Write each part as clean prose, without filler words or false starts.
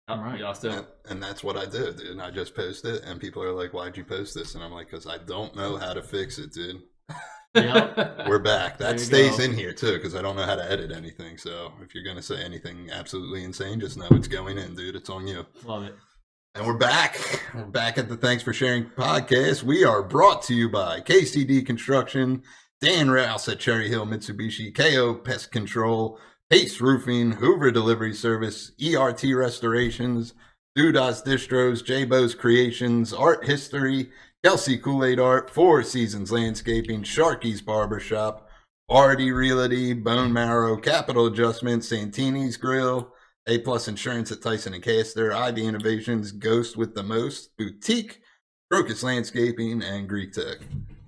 Oh, right. Y'all still. And that's what I did, dude. And I just posted it, and people are like, "Why'd you post this?" And I'm like, "Because I don't know how to fix it, dude." Yep. We're back. That There you stays go. in here too, because I don't know how to edit anything. So if you're gonna say anything absolutely insane, just know it's going in, dude. It's on you. Love it. And we're back. We're back at the Thanks for Sharing podcast. We are brought to you by KCD Construction, Dan Rouse at Cherry Hill Mitsubishi, KO Pest Control, Pace Roofing, Hoover Delivery Service, ERT Restorations, Dudas Distros, J-Bo's Creations, Art History, Kelsey Kool-Aid Art, Four Seasons Landscaping, Sharky's Barbershop, Artie Realty, Bone Marrow, Capital Adjustment, Santini's Grill, A-Plus Insurance at Tyson and Castor, IB Innovations, Ghost with the Most, Boutique, Crocus Landscaping, and Greek Tech.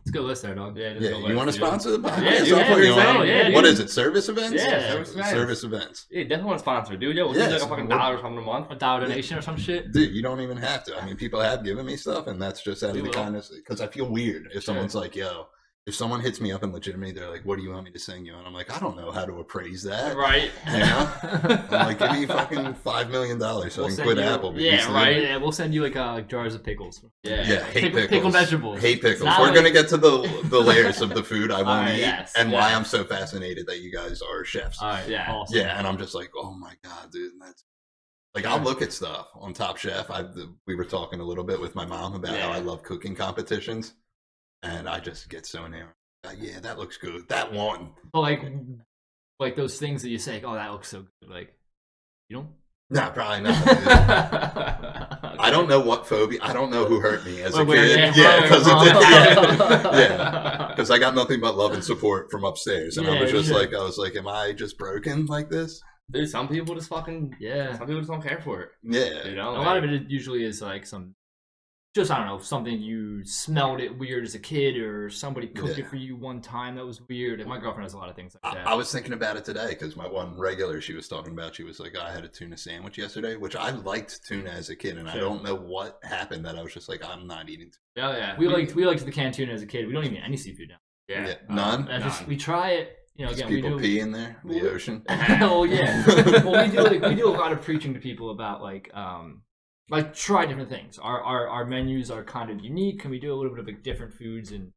It's a good list there, dog. Yeah, you want to sponsor the podcast? Yeah, dude, I'll put you on. yeah, What dude. is it, Servis Events? Yeah, Service Events. Yeah, definitely want to sponsor, dude. Yeah, we'll Yes. give like a fucking $1 or something a month. A dollar donation or some shit. Dude, you don't even have to. I mean, people have given me stuff, and that's just out We of the will. kindness. Because I feel weird if Sure. someone's like, yo, if someone hits me up and legitimately, they're like, what do you want me to sing you? And I'm like, I don't know how to appraise that. Right. You know? I'm like, give me fucking $5 million so We'll I can send quit you- Applebee's. Yeah, dude. right. Yeah, we'll send you like jars of pickles. Yeah. Yeah, hate pickles. Pickled vegetables. Hate pickles. Not We're like- gonna get to the layers of the food I won't Alright, eat, yes, and why yes. I'm so fascinated that you guys are chefs. All right. Yeah. Awesome. Yeah, and I'm just like, oh my god, dude, that's like I'll look at stuff on Top Chef. We were talking a little bit with my mom about how I love cooking competitions, and I just get so enamored. Yeah, that looks good. That one. But like those things that you say, oh, that looks so good. Like, you don't. No, probably not. Dude. I don't know what phobia. I don't know who hurt me as a kid. Yeah, because because I got nothing but love and support from upstairs, and I was just like, am I just broken like this? Dude, some people just fucking Yeah. Some people just don't care for it. Yeah. You know, A lot of it usually is like just I don't know, something you smelled it weird as a kid, or somebody cooked it for you one time that was weird. And my girlfriend has a lot of things like that. I was thinking about it today because my one regular she was talking about, she was like, I had a tuna sandwich yesterday, which I liked tuna as a kid, and I don't know what happened that I was just like, I'm not eating tuna. Oh yeah, we liked the canned tuna as a kid. We don't even eat any seafood now. Yeah. None? We try it. You know, again, we people do. pee in there, the ocean. Oh yeah. Well, we do a lot of preaching to people about like try different things. Our menus are kind of unique, and we do a little bit of like different foods and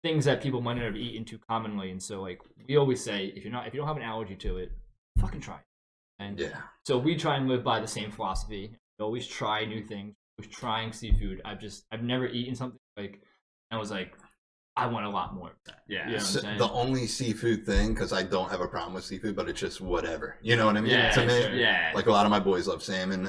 things that people might not have eaten too commonly. And so like we always say, if you don't have an allergy to it, fucking try it. And so we try and live by the same philosophy. We always try new things. Always trying seafood. I've never eaten something like and was like, I want a lot more of that. Yeah. You know what I'm saying? The only seafood thing, because I don't have a problem with seafood, but it's just whatever. You know what I mean? Yeah, to me, sure. Yeah. like a lot of my boys love salmon.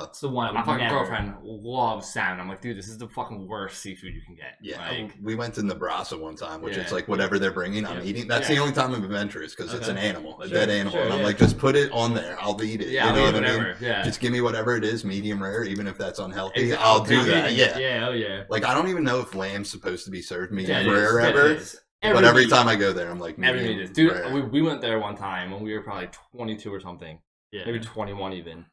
It's the one I My would fucking never. girlfriend loves salmon. I'm like, dude, this is the fucking worst seafood you can get. Yeah, Like, we went to Nebraska one time, which Yeah. it's like whatever they're bringing, I'm eating. That's the Yeah. only time I'm adventurous because it's an animal, a dead animal, sure, and I'm yeah. like, just put it on there. I'll eat it. yeah, you know I'll eat what I whatever. mean? Yeah. Just give me whatever it is, medium rare, even if that's unhealthy. Exactly. I'll do that. Yeah. Yeah. Oh yeah. Like I don't even know if lamb's supposed to be served medium Yeah, it rare is. ever. It is. But every meat- time I go there, I'm like, every medium meat is. Dude, rare. we went there one time when we were probably 22 or something. Yeah. Maybe 21 even.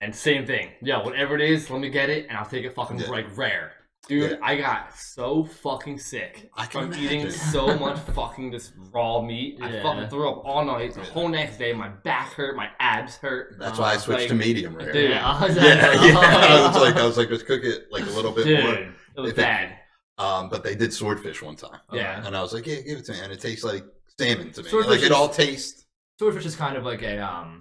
And same thing. Yeah, whatever it is, let me get it, and I'll take it fucking like rare. Dude, Yeah. I got so fucking sick I can from eating imagine. so much fucking just raw meat. I Yeah. fucking threw up all night. The whole next day, my back hurt, my abs hurt. That's why I switched to like, medium rare. dude, Yeah. I was like, just cook it like a little bit more. Dude, it was If it- bad. But they did swordfish one time. Yeah. And I was like, yeah, give it to me. And it tastes like salmon to me. Swordfish Like it is- all tastes. Swordfish is kind of like a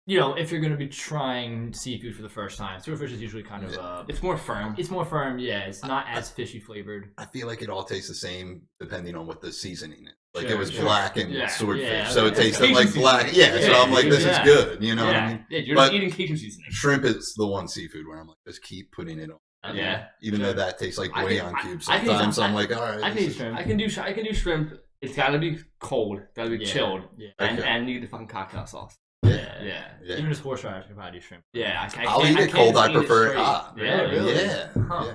you know, if you're going to be trying seafood for the first time, swordfish is usually kind of It's more firm. it's more firm. Yeah, it's not as fishy flavored. I feel like it all tastes the same depending on what the seasoning is. Like Sure, it was sure. black and Yeah, swordfish, yeah, so it okay. tasted like Cajun black. seasoning. Yeah, so Yeah, I'm like, this yeah. is good. You know what I Yeah. mean? Yeah, you're But- just eating Cajun seasoning. Shrimp is the one seafood where I'm like, just keep putting it on. Yeah. Even though that tastes like I can- bouillon cubes I can- sometimes. I'm like, all right. I can this eat is- shrimp. I can do shrimp. It's gotta be cold. Gotta be Yeah. chilled. Yeah. And, Okay. and need the fucking cocktail sauce. Yeah. Yeah. Even just horseradish, I can probably do shrimp. Yeah. I'll eat it cold. I prefer it straight. hot. Yeah, Really? Yeah. Huh. Yeah.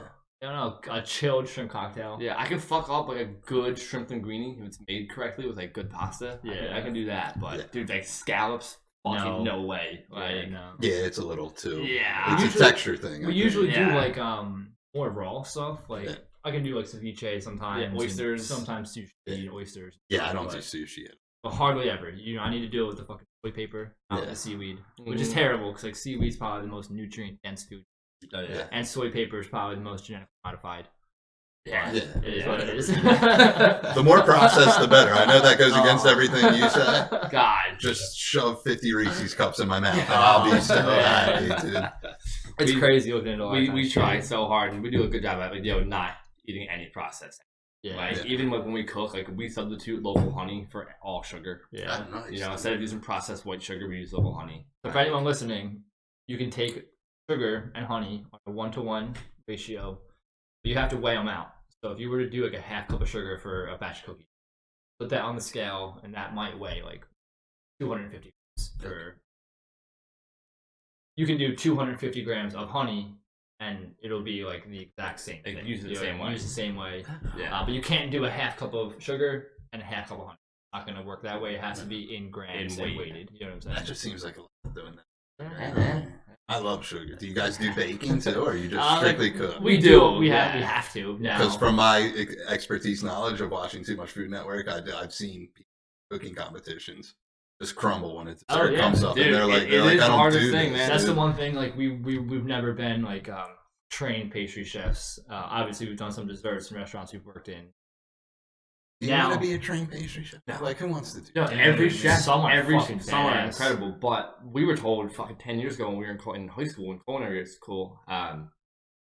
I don't know, a chilled shrimp cocktail. Yeah, I can fuck up like a good shrimp linguine if it's made correctly with like good pasta. Yeah. I can do that. But Yeah. dude, like scallops, fucking no way. Like, no. Yeah, it's a little too. Yeah. It's Usually- a texture thing. I We think. usually do Yeah. like more raw stuff. Like Yeah. I can do like ceviche sometimes. Yeah, oysters. and sometimes sushi, Yeah. oysters. Yeah, I don't do but, sushi yet. but hardly ever. You know, I need to deal with the fucking soy paper, the seaweed, which Mm-hmm. is terrible because like seaweed's probably the most nutrient dense food, Oh, yeah. and soy paper is probably the most genetically modified. Yeah. Yeah. It is what it is. The more processed, the better. I know that goes against everything you say. God. Just shove 50 Reese's cups in my mouth, and I'll be so happy, dude. It's crazy looking into all that kind We of try shit. so hard, and we do a good job at like, not eating any processed. Yeah. Like even like when we cook, like we substitute local honey for all sugar. Yeah. Oh, nice. You know, instead of using processed white sugar, we use local honey. So for anyone listening, you can take sugar and honey on a 1-to-1 ratio, but you have to weigh them out. So if you were to do like a half cup of sugar for a batch of cookies, put that on the scale, and that might weigh like 250 grams. Or you can do 250 grams of honey, and it'll be like the exact same Like, thing. use it the You same way. Use the same way. Yeah. But you can't do a half cup of sugar and a half cup of honey. It's not going to work that way. It has to be in grams In and weight. weighted. You know what I'm saying? That just seems like a lot doing that. Uh-huh. I love sugar. Do you guys do baking too, or you just Like, strictly cook? We do, do. We yeah. have to. now. Because from my expertise knowledge of watching too much Food Network, I've seen cooking competitions just crumble when it Oh, yeah. comes up, Dude, and they're like, it is I the don't hardest do thing, this. man. That's the dude. one thing. Like we've never been like trained pastry chefs. Obviously, we've done some desserts in restaurants we've worked in. You Now- want to be a trained pastry chef? Like, who wants to do No, that? every Dude, chef, some are every fucking some are badass. incredible. But we were told fucking 10 years ago when we were in high school, in culinary school,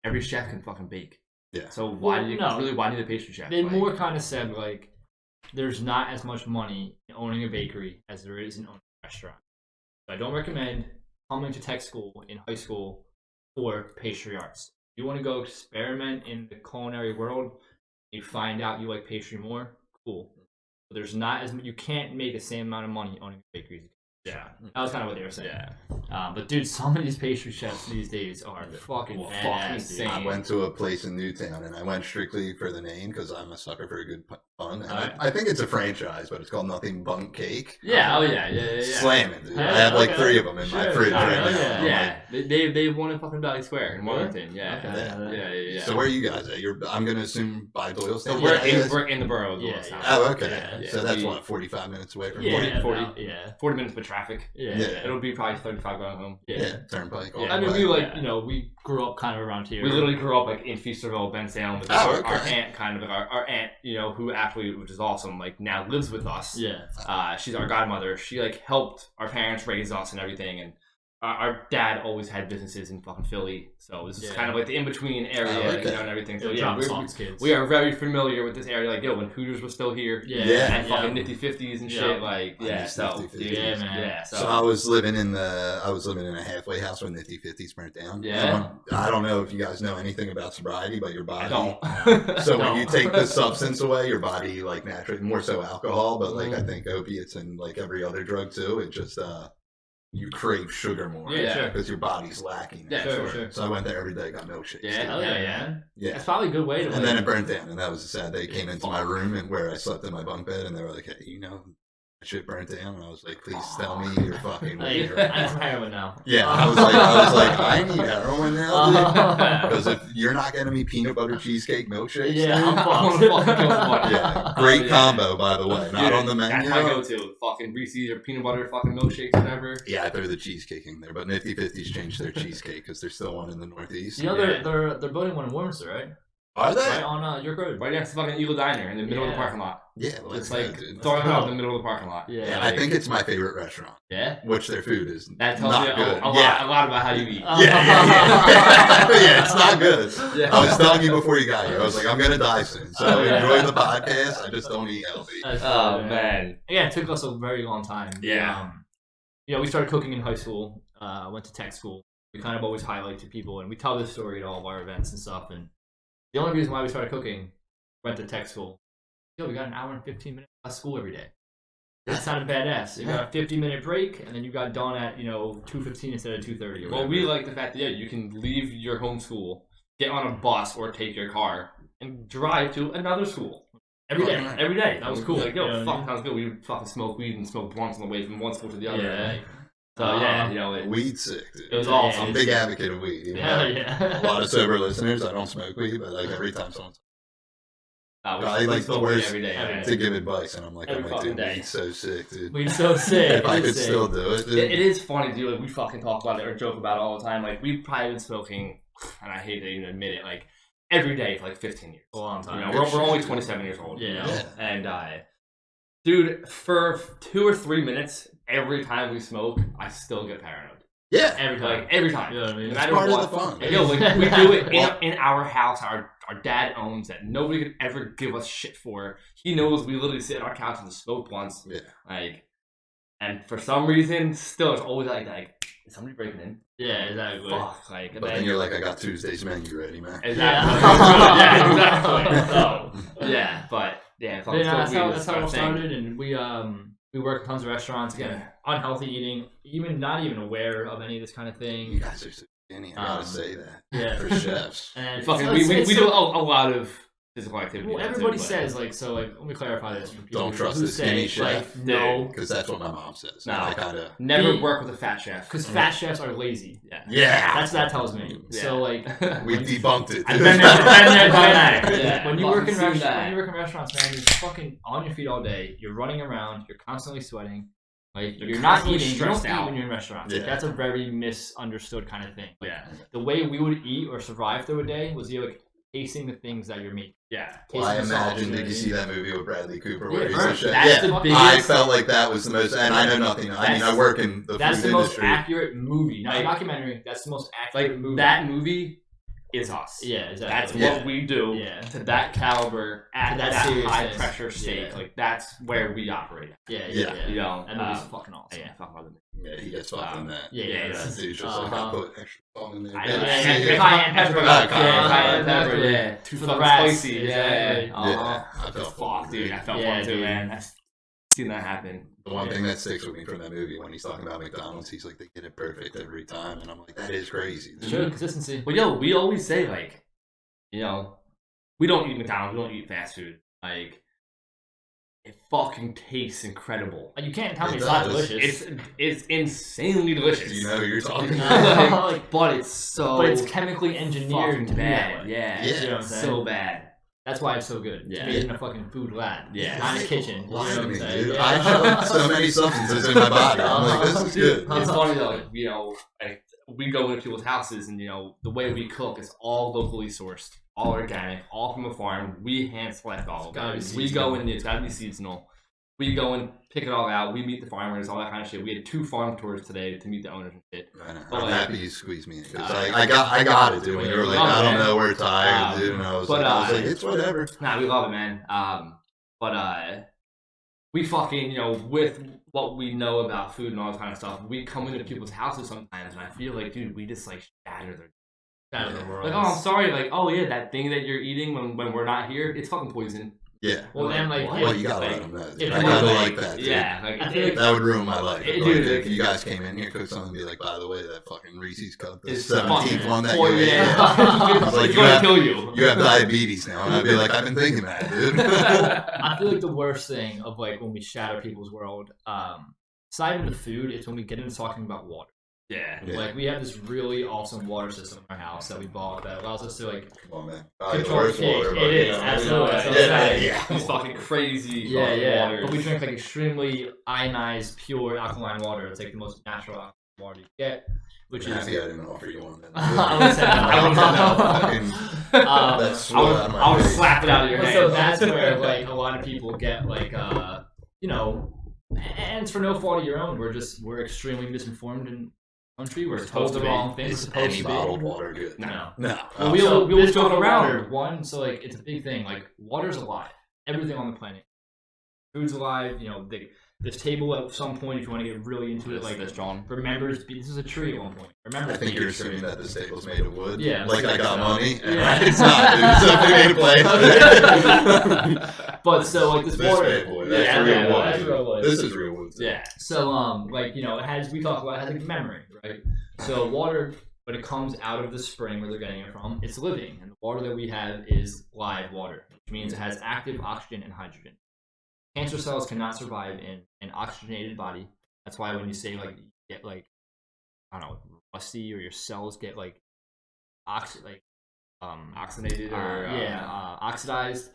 every chef can fucking bake. Yeah. So why Well, do you no. really why need a pastry chef? They Like, more kind of said like, there's not as much money in owning a bakery as there is in owning a restaurant. So I don't recommend coming to tech school in high school for pastry arts. If you want to go experiment in the culinary world, you find out you like pastry more, cool. But there's not as you can't make the same amount of money owning a bakery. Yeah. That was kind of what they were saying. Yeah. But dude, some of these pastry chefs these days are fucking Well, badass, fucking dude. insane. I went to a place in Newtown, and I went strictly for the name because I'm a sucker for a good pun. And Alright. I think it's a franchise, but it's called Nothing Bunk Cake. Yeah. Oh yeah. Slamming, dude. Yeah, I have like okay. 3 of them in my Sure. fridge Alright, right now. yeah. I'm Yeah. They won in fucking Valley Square in Wellington. Yeah. Okay. Yeah. like, so where are you guys at? I'm going to assume by Doylestown. We're in the borough of Yeah, Doylestown. yeah. Oh, okay. Yeah, So that's we- what, 45 minutes away from Yeah, here? 40. about, yeah, 40 minutes with traffic. yeah. Yeah. It'll be probably 35 going home. Yeah, Turnpike. all Yeah. the I mean, way. we like Yeah. we grew up kind of around here. We literally grew up like in Feasterville, Ben Salem, with Oh, our okay. aunt, kind of like our aunt, who actually, which is awesome, like now lives with us. Yeah, She's our godmother. She like helped our parents raise us and everything, and our dad always had businesses in fucking Philly, so this is Yeah. kind of like the in between area, Oh, okay. and everything. So yeah, yeah, drop us we- off as kids. we are very familiar with this area. Like, when Hooters was still here, Yeah, and fucking Nifty 50s and Yeah. shit. Like, I yeah, miss so Nifty dude, 50s. Yeah, man. yeah, So I was living in a halfway house when Nifty 50s burnt down. Yeah. I don't know if you guys know anything about sobriety, but your body. I don't. So when No. you take the substance away, your body like naturally, more so alcohol, but like Mm-hmm. I think opiates and like every other drug too, it just you crave sugar more. Yeah, sure. Because your body's lacking. Yeah, Sure, sure. sure. So I went there every day, got milkshakes. Yeah, dude. Hell yeah, man. Yeah. It's probably a good way to. And then it burnt down, and that was sad. They came Yeah, into my room and where I slept in my bunk bed, and they were like, "Hey, that shit burnt down." And I was like, "Please tell me you're fucking Like, weird." I'm from heroin now. Yeah, I was like, I need heroin now, Uh, because if you're not getting me peanut butter cheesecake milkshakes, Yeah, dude, I'm I'm fucked. gonna fucking kill somebody. yeah, great yeah. combo by the way. Not Dude, on the menu. That's my go-to. Fucking Reese's or peanut butter fucking milkshakes, whatever. Yeah, I threw the cheesecake in there, but Nifty 50s changed their cheesecake because there's still one in the Northeast. they're building one in Warminster, right? Are they? Right on York Road. Right next to fucking Eagle Diner in the middle of the Yeah. parking lot. Yeah, well, It's that's like good, dude. throwing cool. out in the middle of the parking lot. Yeah. Yeah, I think it's my favorite restaurant, Yeah. which their food is That tells not you good. a yeah. lot about how you eat. Uh, Yeah, it's not good. Yeah. I was telling you before you got here, I was like, I'm gonna die soon. So Oh, yeah. enjoy the podcast. I just don't eat healthy. That's Oh good, man. Yeah, it took us a very long time. Yeah. We started cooking in high school. Went to tech school. We kind of always highlight to people, and we tell this story at all of our events and stuff. And the only reason why we started cooking, went to tech school. We got an hour and 15 minutes of school every day. That sounded badass. You got a 50-minute break, and then you got done at 2:15 instead of 2:30. Or Well, we whatever. like the fact that you can leave your home school, get on a bus or take your car, and drive to another school. every day. Alright. Every day. That was cool. Like, yo, You know what I fuck, mean? sounds good. We would fucking smoke weed and smoke blunts on the way from one school to the other. Yeah. Like, so yeah, Weed sick, dude. it was Yeah, awesome. I'm a big advocate of weed. Hell yeah. A lot of sober listeners, I don't smoke weed, but like every time someone's I like the still worst every day. every Yeah. to give advice, and I'm like, Every fucking dude, day. weed's so sick, dude. We're so sick. If I It's could sick. still do it, dude. It is funny, dude. Like, we fucking talk about it or joke about it all the time. Like, we've probably been smoking, and I hate to even admit it, like, every day for like 15 years. A long time. You know, we're only 27 years old. You Yeah. know? Yeah. And, dude, for 2 or 3 minutes, every time we smoke, I still get paranoid. Yeah. Every time. You know what I mean? No It's matter part what. of the fun. And, yo, like, we do it in our house. Our dad owns it. Nobody could ever give us shit for. He knows we literally sit on our couch and smoke once. Yeah. Like, and for some reason, still, it's always like, is somebody breaking in? Yeah, exactly. Fuck, like, and But then you're like, I got Tuesday's menu ready, man. exactly. Yeah. Yeah, exactly. So, yeah, but yeah, But, yeah, that's how it all thing. started, and we work tons of restaurants. Again, unhealthy eating, even not even aware of any of this kind of You thing. guys are so skinny. I gotta say that. Yeah, For chefs. And Fucking, it's we do a lot of physical activity. Well, now, too, everybody but- says let me clarify this for people Don't trust who the skinny say chef. like no, Because that's what my mom says. No. I kinda. never Be- work with a fat chef. because fat chefs are lazy. Yeah. Yeah. That's what that tells me. Yeah. So like We debunked it. I've been there, done that. Yeah. When you work in Fucking seen that. when you work in restaurants, man, you're fucking on your feet all day. You're running around. You're constantly sweating. Like you're not constantly eating. You don't stressed eat out. when you're in restaurants. Like, Yeah. that's a very misunderstood kind of thing. Like, Yeah, the way we would eat or survive through a day was you like tasting the things that you're making. yeah. Well, I Tasting the sauce, imagine, you know did you what I see mean? that movie with Bradley Cooper Yeah, where he's a right. chef? That's Yeah. the I biggest- felt like that was the most, and I know nothing. I mean, I work in the That's food the most industry. accurate movie, not a Like- documentary. That's the most accurate Like movie. that movie is us. Yeah, That's exactly. Yeah. what we do Yeah. to that caliber at To that that high seriousness. pressure state. Yeah. Like that's where we operate. Yeah, Yeah. yeah. You know, That movie's fucking awesome. yeah, fuck other Yeah, he gets fucked in that. Yeah, Yeah, yeah. yeah. That dude's just like, I Uh-huh. put extra salt in there. I Yeah. know, and Yeah. cayenne pepper. Yeah, cayenne pepper, exactly. yeah. Too For the fucking rats, spicy, exactly. yeah. Yeah, I felt Fuck, dude, I felt Yeah, one too, dude. man. I've seen that happen. The one thing that sticks with me from that movie when he's talking about McDonald's, he's like, they get it perfect every time, and I'm like, that is crazy. Sure, consistency. But yo, we always say like, you know, we don't eat McDonald's, we don't eat fast food. Like, it fucking tastes incredible. You can't tell me It it's not does. delicious. It's insanely delicious. You know who you're talking Yeah. about. like, but it's so but it's chemically engineered fucking to be that bad. way. Yeah, Yeah. You know what I'm saying? so bad. That's why it's so good. It's Yeah. made in a fucking food lab. Yeah. Not in a kitchen. You know Lie what to I'm me, saying? dude. Yeah. I have so many substances in my body. I'm like, this is good. Uh-huh. It's funny though, like, you know, like we go into people's houses and you know the way we cook is all locally sourced, all organic, all from a farm. We hand select all of gotta it. be We seasonal. go in, it's gotta be seasonal. We go and pick it all out. We meet the farmers, all that kind of shit. We had 2 farm tours today to meet the owners and shit. I know. But, I'm like- happy you squeezed me in because I got it, dude. When you were like, Oh, I don't man. know, we're tired, dude, and I was But, like, it's whatever. Nah, we love it, man. But we fucking, you know, with what we know about food and all that kind of stuff, we come into people's houses sometimes, and I feel like, dude, we just like shatter their. Out of the world. Like, oh, I'm sorry. Like, oh yeah, that thing that you're eating when we're not here, it's fucking poison. Yeah. Well, then, like, what? Well, you gotta Like, let them know. if I you kinda want, like that, dude. Yeah, like, I feel like- That would ruin my life. It- Like, dude, if like- you guys came in here, cook something, and be like, by the way, that fucking Reese's cup, the It's 17th fucking one that for you you. ate. Yeah. I was like, It's you gonna have, kill you. you have diabetes now. And I'd be like, I've been thinking that, dude. I feel like the worst thing of like when we shatter people's world, aside from the food, it's when we get into talking about water. Yeah. Yeah. Like we have this really awesome water system in our house that we bought that allows us to like Come on, man. Control the cake. but, It you is, know, absolutely. That's what I'm Yeah, saying. yeah. It's fucking crazy. yeah, fucking yeah. waters. But we drink like extremely ionized, pure alkaline water. It's like the most natural alkaline water you get, which I'm is happy I didn't offer you one. Then. I would say no. I would Fucking, Um, that swell out of my I would face. slap it out of your But hand. so that's where like a lot of people get like you know, and it's for no fault of your own. We're extremely misinformed in the country. We're told the wrong things. Is Supposed any to be. bottled water good? No. No. Well, We So, always this joke bottled around. water, One, so like it's a big thing. Like water's alive. Everything on the planet. Food's alive. You know, this table at some point, if you want to get really into it, like this, John. remembers this is a tree at one point. Remember, I think you're assuming that this table's made of wood. Yeah, Like I got so. money. And Yeah. It's not, dude. It's a big play. But so like this This water. bad boy, that's yeah, real yeah, wood. that's real wood. This is real wood. Yeah. So like you know, it has we talk about it has like memory, right? So water, when it comes out of the spring where they're getting it from, it's living, and the water that we have is live water, which means it has active oxygen and hydrogen. Cancer cells cannot survive in an oxygenated body. That's why when you say like you get like I don't know rusty or your cells get like Oxygenated or oxidized.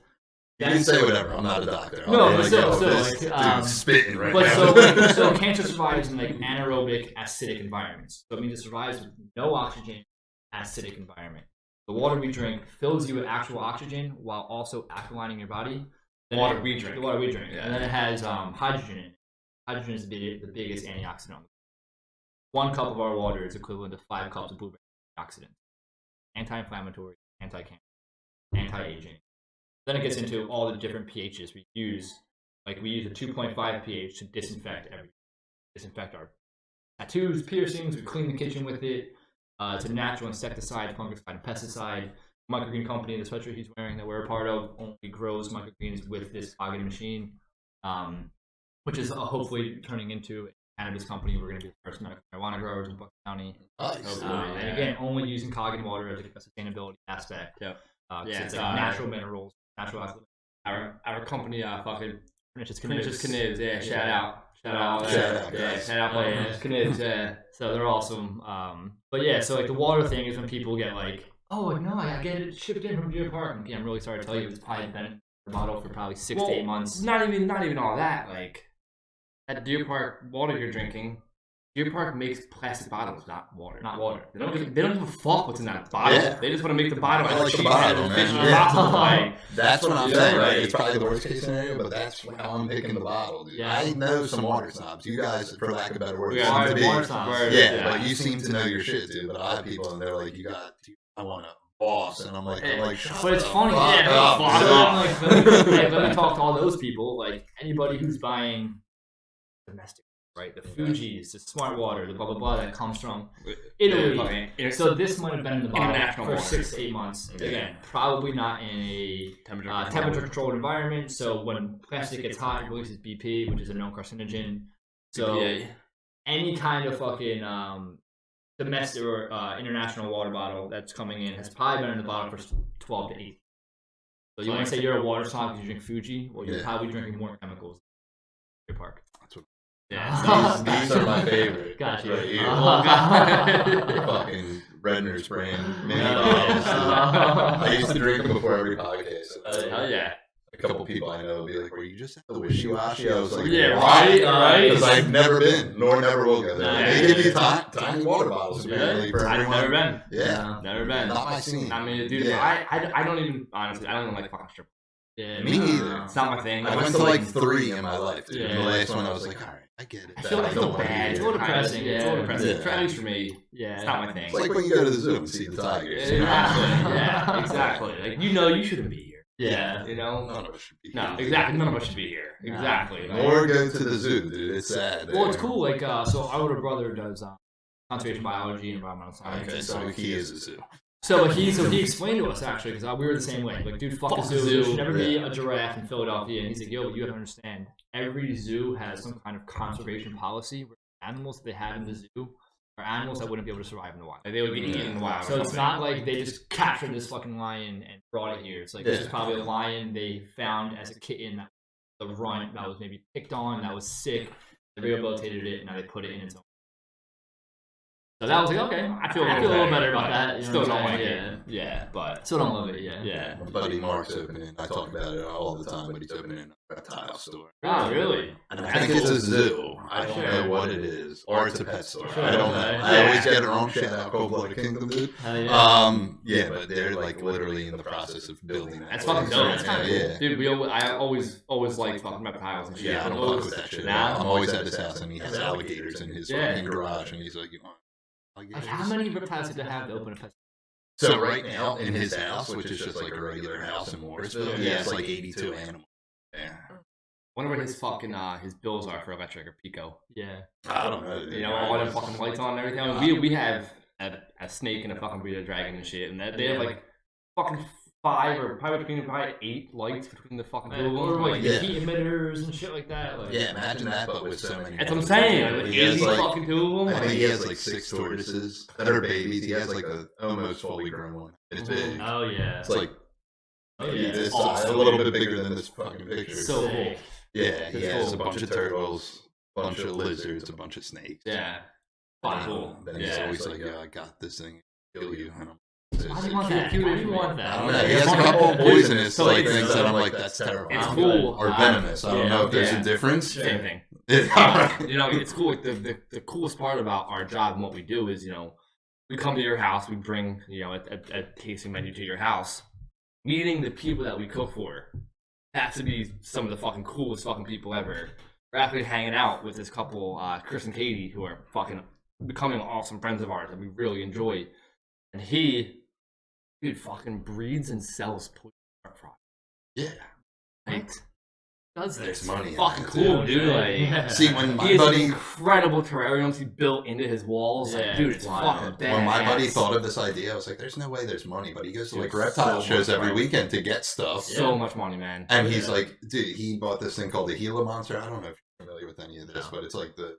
You can say whatever. I'm not a doctor. No, I'll but be so this dude's spitting right but now. so cancer survives in like anaerobic acidic environments. So it means it survives with no oxygen, acidic environment. The water we drink fills you with actual oxygen while also alkalining your body. The water we drink. The water we drink. Yeah. And then it has hydrogen in it. Hydrogen is the biggest antioxidant. 1 cup of our water is equivalent to 5 cups of blueberry antioxidant. Anti-inflammatory, anti-cancer, anti-aging. Then it gets into all the different pHs we use. Like we use a 2.5 pH to disinfect everything. Disinfect our tattoos, piercings, we clean the kitchen with it. It's a natural insecticide, fungicide, and pesticide. Microgreen company, the sweatshirt he's wearing that we're a part of, only grows microgreens with this targeted machine, which is hopefully turning into a cannabis company. We're going to be the first medical marijuana growers in Bucks County. Nice. And again, only using Coggin water as a sustainability aspect. Yep. It's like natural minerals, natural. Our company, fucking Pernicious Canoes. Yeah, shout out. Shout out, Yeah, guys. shout out, Pernicious Canoes. Yeah. So they're awesome. But yeah, so like the water thing is when people get like, oh, like, no, I get it shipped in from Deer Park. And I'm really sorry to tell you, it's probably been in the bottle for probably 6 to 8 months. Not even all that. Like at Deer Park, water you're drinking. Deer Park makes plastic bottles, not water. Not water. They don't give a fuck what's in that bottle. Yeah. They just want to make the bottle. I like the cheap bottle, as man. fish in a Yeah. bottle. Like, That's what I'm Yeah, saying. right. Like, it's probably the worst case scenario, but that's how I'm picking the bottle, dude. Yeah. I know some water snobs. You guys, for lack of better words, We seem are to be. water snobs. Yeah, but you seem to know your shit, dude. But I have people, and they're like, I want a boss, and I'm like, shut But it's the funny, fuck yeah. up, So dude. then, like, let me talk to all those people. Like anybody who's buying domestic, right? The Fuji's, the Smart Water, the blah blah blah that comes from Italy. So this might have been in the bottle International for water. 6 to 8 months. Yeah. Again, probably not in a temperature controlled environment. So when plastic gets hot, it releases BP, which is a known carcinogen. So BPA. any kind of fucking domestic or international water bottle that's coming in has probably been in the bottle for 12 to 18. So you want to say you're a water snob because you drink Fuji, or you're probably drinking more chemicals in your park. That's what. Yeah. These are my favorite. Gotcha. Right here. Uh-huh. Fucking Redner's brand mini bottles. I used to drink them before every podcast. Hell yeah. A couple people I know will be like, "Were you just at the wishy-washy?" I was like, Yeah, "Why?" right. Because I've never been, nor never will go there. Nah, They yeah. give you tiny water bottles apparently for I've everyone. never been. Yeah, Never been. not my scene. I mean, dude, Yeah. I don't even, honestly, I don't even like fucking strip. Yeah, Me neither. It's not my thing. I went to like 3 in my life. Dude. Yeah. The last one, I was like, "All right, I get it." I feel like I don't it's wanna bad. be It's a here. little depressing, It's a little yeah. depressing. Yeah. For at least for me, Yeah. it's not my thing. It's like when you go to the zoo and see the tigers. you know? Exactly. Yeah, exactly. Like, you shouldn't be here. Yeah. You know? None of us should be. No, here. exactly. None of us should be here. Nah. Exactly. Or go to the zoo, dude. It's sad. Well, it's there. cool. Like, so our older brother does conservation biology and environmental science. Okay, so he is a zoo. So he explained to us actually because we were the same way. Like, dude, fuck the zoo. There should never be a giraffe in Philadelphia. And he's like, yo, you have to understand. Every zoo has some kind of conservation policy where animals that they have in the zoo are animals that wouldn't be able to survive in the wild. Like, they would get eaten in the wild. So it's not like they just captured this fucking lion and brought it here. It's like this is probably a lion they found as a kitten that was a runt that was maybe picked on, that was sick. They rehabilitated it, and now they put it in its own. So that was like, okay, I feel a little better about that. You know Still what don't I'm like saying? it. Yeah, but Still don't love it, yeah. yeah. My buddy Mark's opening. I talk about it all the time, but he's opening a reptile store. Oh, really? And I think it's a zoo. I don't Sure. know what it is, or it's a pet store. Sure. I don't know. Okay. I always get it wrong. Shout out Cold-Blooded Kingdom, dude. Hell yeah. Yeah, but they're like literally in the process of building that. That's fucking place. dope. That's kinda Yeah. Dude, I always liked fucking reptiles and shit. Yeah, I don't fuck with that shit. Now? I'm always at his house, and he has alligators in his Yeah. fucking garage, and he's like, "You want Like, alligators?" how many reptiles did they have to open a pet So right now in his house, which is just like a regular house in Morrisville, he has like 82 animals. Yeah. Wonder what his fucking his bills are for electric or Pico. Yeah. I don't know. You know, all them fucking lights on and everything. I mean, we have a snake and a fucking breeder dragon and shit, and they have like fucking 5 or probably 8 lights between the fucking two of them. Or like Yeah. heat emitters and shit like that. Like, Yeah, imagine that, but with so many. That's what I'm saying. Like, He has, 80 like, fucking two of them. I think he has like 6 tortoises that are babies. He has like a almost fully grown one. It's big. Oh yeah. It's like Oh maybe yeah. this size, a little bit bigger than this fucking picture. So cool. yeah, he It's has cool. a bunch of turtles, a bunch of lizards, a bunch of snakes. Yeah. And, Fucking cool. Then he's Yeah. always like, "Yeah, I got this thing, kill you," and I'm Why do you want that? Why do you want that? I don't know. He has a couple of poisonous like things that I'm like, that's terrible. It's cool. Or venomous. I don't know if there's a difference. Same thing. Right. You know, it's cool. Like the coolest part about our job and what we do is, you know, we come to your house, we bring, you know, a tasting menu to your house. Meeting the people that we cook for has to be some of the fucking coolest fucking people ever. We're actually hanging out with this couple, Chris and Katie, who are fucking becoming awesome friends of ours that we really enjoy. And he, dude, fucking breeds and sells poison product. Yeah. Right? Does There's this? money in Fucking that, cool, too. dude. Like, See, when he my has buddy, incredible terrariums he built into his walls. Yeah, Like, dude, it's wild. fucking badass. when my buddy thought of this idea, I was like, "There's no way there's money." But he goes to like Dude, reptile so shows much every money. weekend to get stuff. So much money, man. And he's like, dude, he bought this thing called the Gila monster. I don't know if you're familiar with any of this, No. but it's like the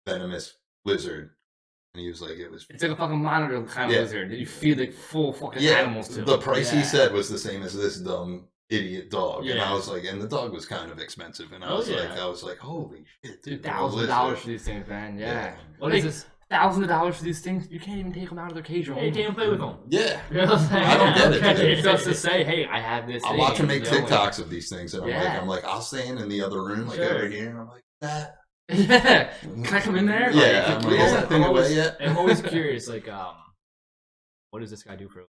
venomous lizard. And he was like, it was. It's like a fucking monitor kind of Yeah. lizard that you feed like full fucking Yeah, animals to. the price he Yeah. said was the same as this dumb idiot dog. And I Yeah. was like, and the dog was kind of expensive. And I Oh, was yeah. like, holy shit, Dude, dude. a $1,000 lizard. for these things, man. Yeah. Yeah. What is this? $1,000 for these things? You can't even take them out of their cage. Hey, you can't even play with them. Yeah. You know what I'm saying? I don't get it, Okay. dude. Just to say, hey, I have this. I thing, watch him make you know, like- TikToks of these things. And Yeah. I'm like, I'll stand in the other room, like Sure. over here. And I'm like, that. Yeah. Can I come in there? Yeah. I'm Like, like, is that thing away yet? I'm always curious, like, what does this guy do for?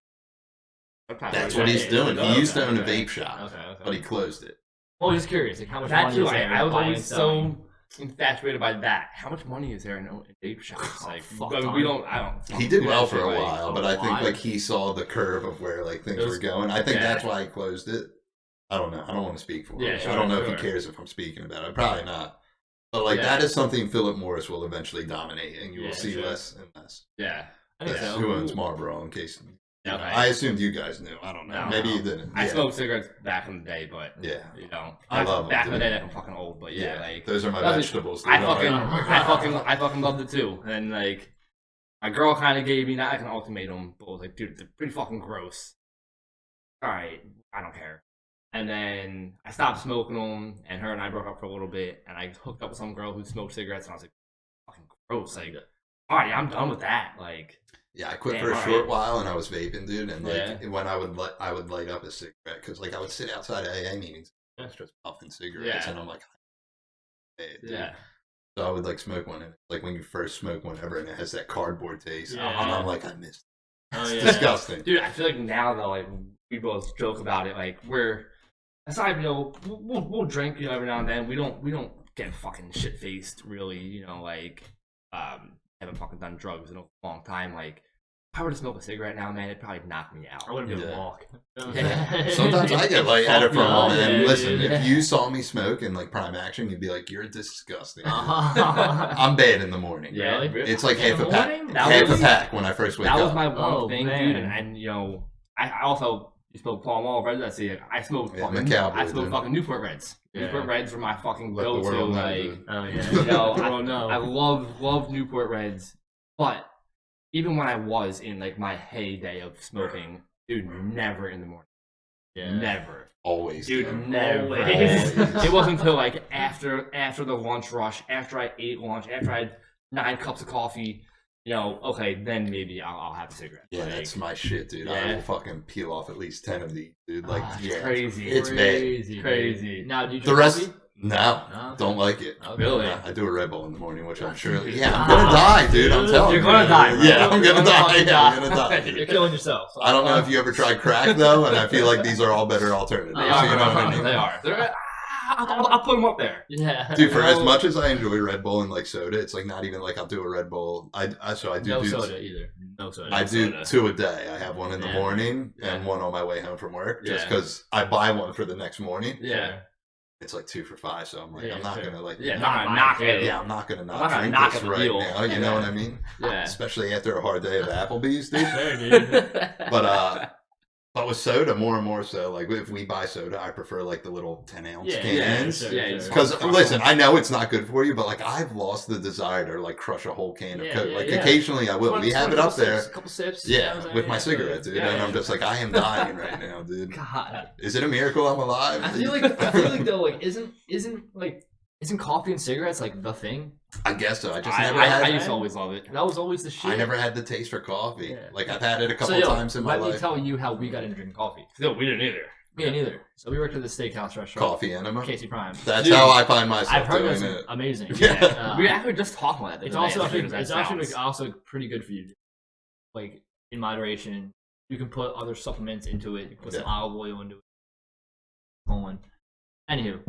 That's what he's doing. He used to own a vape shop, Okay. but he closed it. Well, just curious, like, how much That money too, is there I was buying always and selling? so infatuated by that. How much money is there in vape shops? Like, I mean, we don't. I don't. He did do well that for shit, a like, while, but I think why? like he saw the curve of where like things It was- were going. I think yeah. that's why he closed it. I don't know. I don't want to speak for him. Yeah, sure, I don't know if sure. he cares if I'm speaking about it. Probably not. But like Yeah. that is something Philip Morris will eventually dominate, and you will Yeah, see sure. less and less. Yeah. I think Yeah, so. who owns Marlboro? In case Yeah, know, right. I assumed you guys knew. I don't know. No, Maybe no. you didn't. I Yeah. smoked cigarettes back in the day, but Yeah. you know, I love back them, in the dude. day. I'm fucking old, but yeah, like those are my that was- vegetables. I dude. fucking loved it too. And like, my girl kind of gave me not like an ultimatum, but was like, dude, they're pretty fucking gross. All right, I don't care. And then I stopped smoking them, and her and I broke up for a little bit, and I hooked up with some girl who smoked cigarettes, and I was like, fucking gross. Like, all right, I'm done with that. Like, Yeah, I quit Damn, for a alright. short while, and I was vaping, dude. And like Yeah. when I would light up a cigarette because like I would sit outside of AA meetings, just puffing cigarettes, Yeah. and I'm like, hey, dude. yeah. So I would like smoke one, and like when you first smoke one ever, and it has that cardboard taste, Yeah. and I'm like, I missed. Oh, It's yeah. disgusting. Dude, I feel like now though, like we both joke about it. Like we're aside, you know, we'll drink, you know, every now and then. We don't get fucking shit faced, really. You know, like haven't fucking done drugs in a long time. Like if I were to smoke a cigarette now, man, it'd probably knock me out. I wouldn't be able to Yeah. walk. Yeah. Sometimes I get lightheaded from Fuck them. no, And yeah, listen, dude. if you saw me smoke in like prime action, you'd be like, "You're disgusting." Uh-huh. I'm bad in the morning. Yeah, Really? It's like In half the a pack. morning? That Half a was- pack when I first wake That was up. my one Oh, thing, man. dude. And you know, I also smoked Pall Mall Reds. Let's see, I smoked Yeah, I'm a fucking, cowboy, I smoked dude. fucking Newport Reds. Yeah. Newport Reds were my fucking Let the go-to. world know, Like, dude. Oh yeah. you know, Oh, no. I love Newport Reds, but even when I was in like my heyday of smoking, dude, never in the morning, Yeah. never, Always, dude, dude. never. Always. It wasn't until like after the lunch rush, after I ate lunch, after I had 9 cups of coffee, you know, okay, then maybe I'll have a cigarette. Yeah, Like, that's my shit, dude. I Yeah. will fucking peel off at least 10 of these, dude. Like, it's yeah, crazy. It's bad. Crazy. Crazy. Now, do you The drink rest, coffee? no, No? don't like it. Okay. Really? Yeah, I do a Red Bull in the morning, which I'm sure. Yeah. Yeah, I'm gonna die, dude. I'm telling you. You're gonna die, bro. Yeah, I'm You're gonna gonna die. fucking Yeah, I'm die. gonna die. You're dude. killing yourself. I don't know if you ever tried crack though, and I feel like these are all better alternatives. They you are. know what I mean? They are. I'll put them up there. Yeah. Dude, for as much as I enjoy Red Bull and like soda, it's like not even like I'll do a Red Bull. I do No do soda either. No soda. I do soda. 2 a day. I have one in the Yeah. morning Yeah. and one on my way home from work, just Yeah. because I buy one for the next morning. Yeah. It's like 2 for $5, so I'm like, Yeah, I'm not sure. gonna like, Yeah, Not not mine, knock too. it. yeah, I'm not gonna I'm not not gonna drink knock this it right deal. now. You know what I mean? Yeah. Especially after a hard day of Applebee's, dude. There, dude. But with soda, more and more so, like if we buy soda, I prefer like the little 10-ounce Yeah, cans. sure, Yeah, sure. it's Because Fucking listen, I know it's not good for you, but like I've lost the desire to like crush a whole can of Yeah, Coke. yeah, like yeah. occasionally I will. We have it up there. Couple sips. Yeah, you know what I'm with my saying? cigarette, dude. Yeah, And yeah. I'm just like, I am dying right now, dude. God. Is it a miracle I'm alive? I feel like though, like isn't like Isn't coffee and cigarettes like the thing? I guess so. I just never had. I used to always love it. That was always the shit. I never had the taste for coffee. Yeah. Like I've had it a couple So, times in my let me life. tell you how we got into drinking coffee. No, we didn't either. Me neither. So we worked at the steakhouse restaurant. Coffee enema. Casey Prime. That's Dude, how I find myself I've heard doing that's it. amazing. Yeah. We actually just talked about it. It's also also pretty good for you. Like in moderation, you can put other supplements into it. You can put some olive oil into it. Anywho,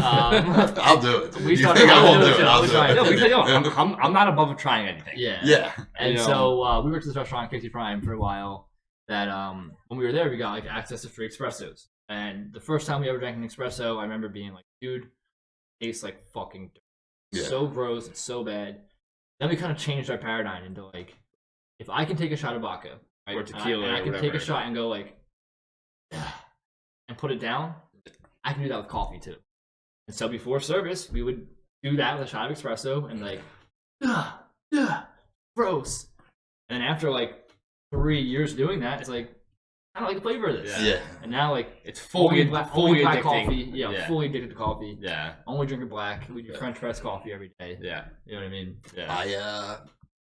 I'll do it. We You started- think I I'll won't do do it, it? I'll we'll do try it. it. No, because I'm not above trying anything. yeah, Yeah. And You know. so we worked at this restaurant, Casey Prime, for a while. That when we were there, we got like access to free espressos. And the first time we ever drank an espresso, I remember being like, "Dude, it tastes like fucking dirt. Yeah. So gross, it's so bad." Then we kind of changed our paradigm into like, if I can take a shot of vodka, right, Or tequila and I or can take whatever. a shot and go like, and put it down, I can do that with coffee too. And so before service, we would do that with a shot of espresso and like, gross. And then after like 3 years doing that, it's like, I don't like the flavor of this. Yeah. And now like It's fully black addicting. coffee. Yeah, Yeah. fully addicted to coffee. Yeah. Only drink it black. We do Yeah. French press coffee every day. Yeah. You know what I mean? Yeah.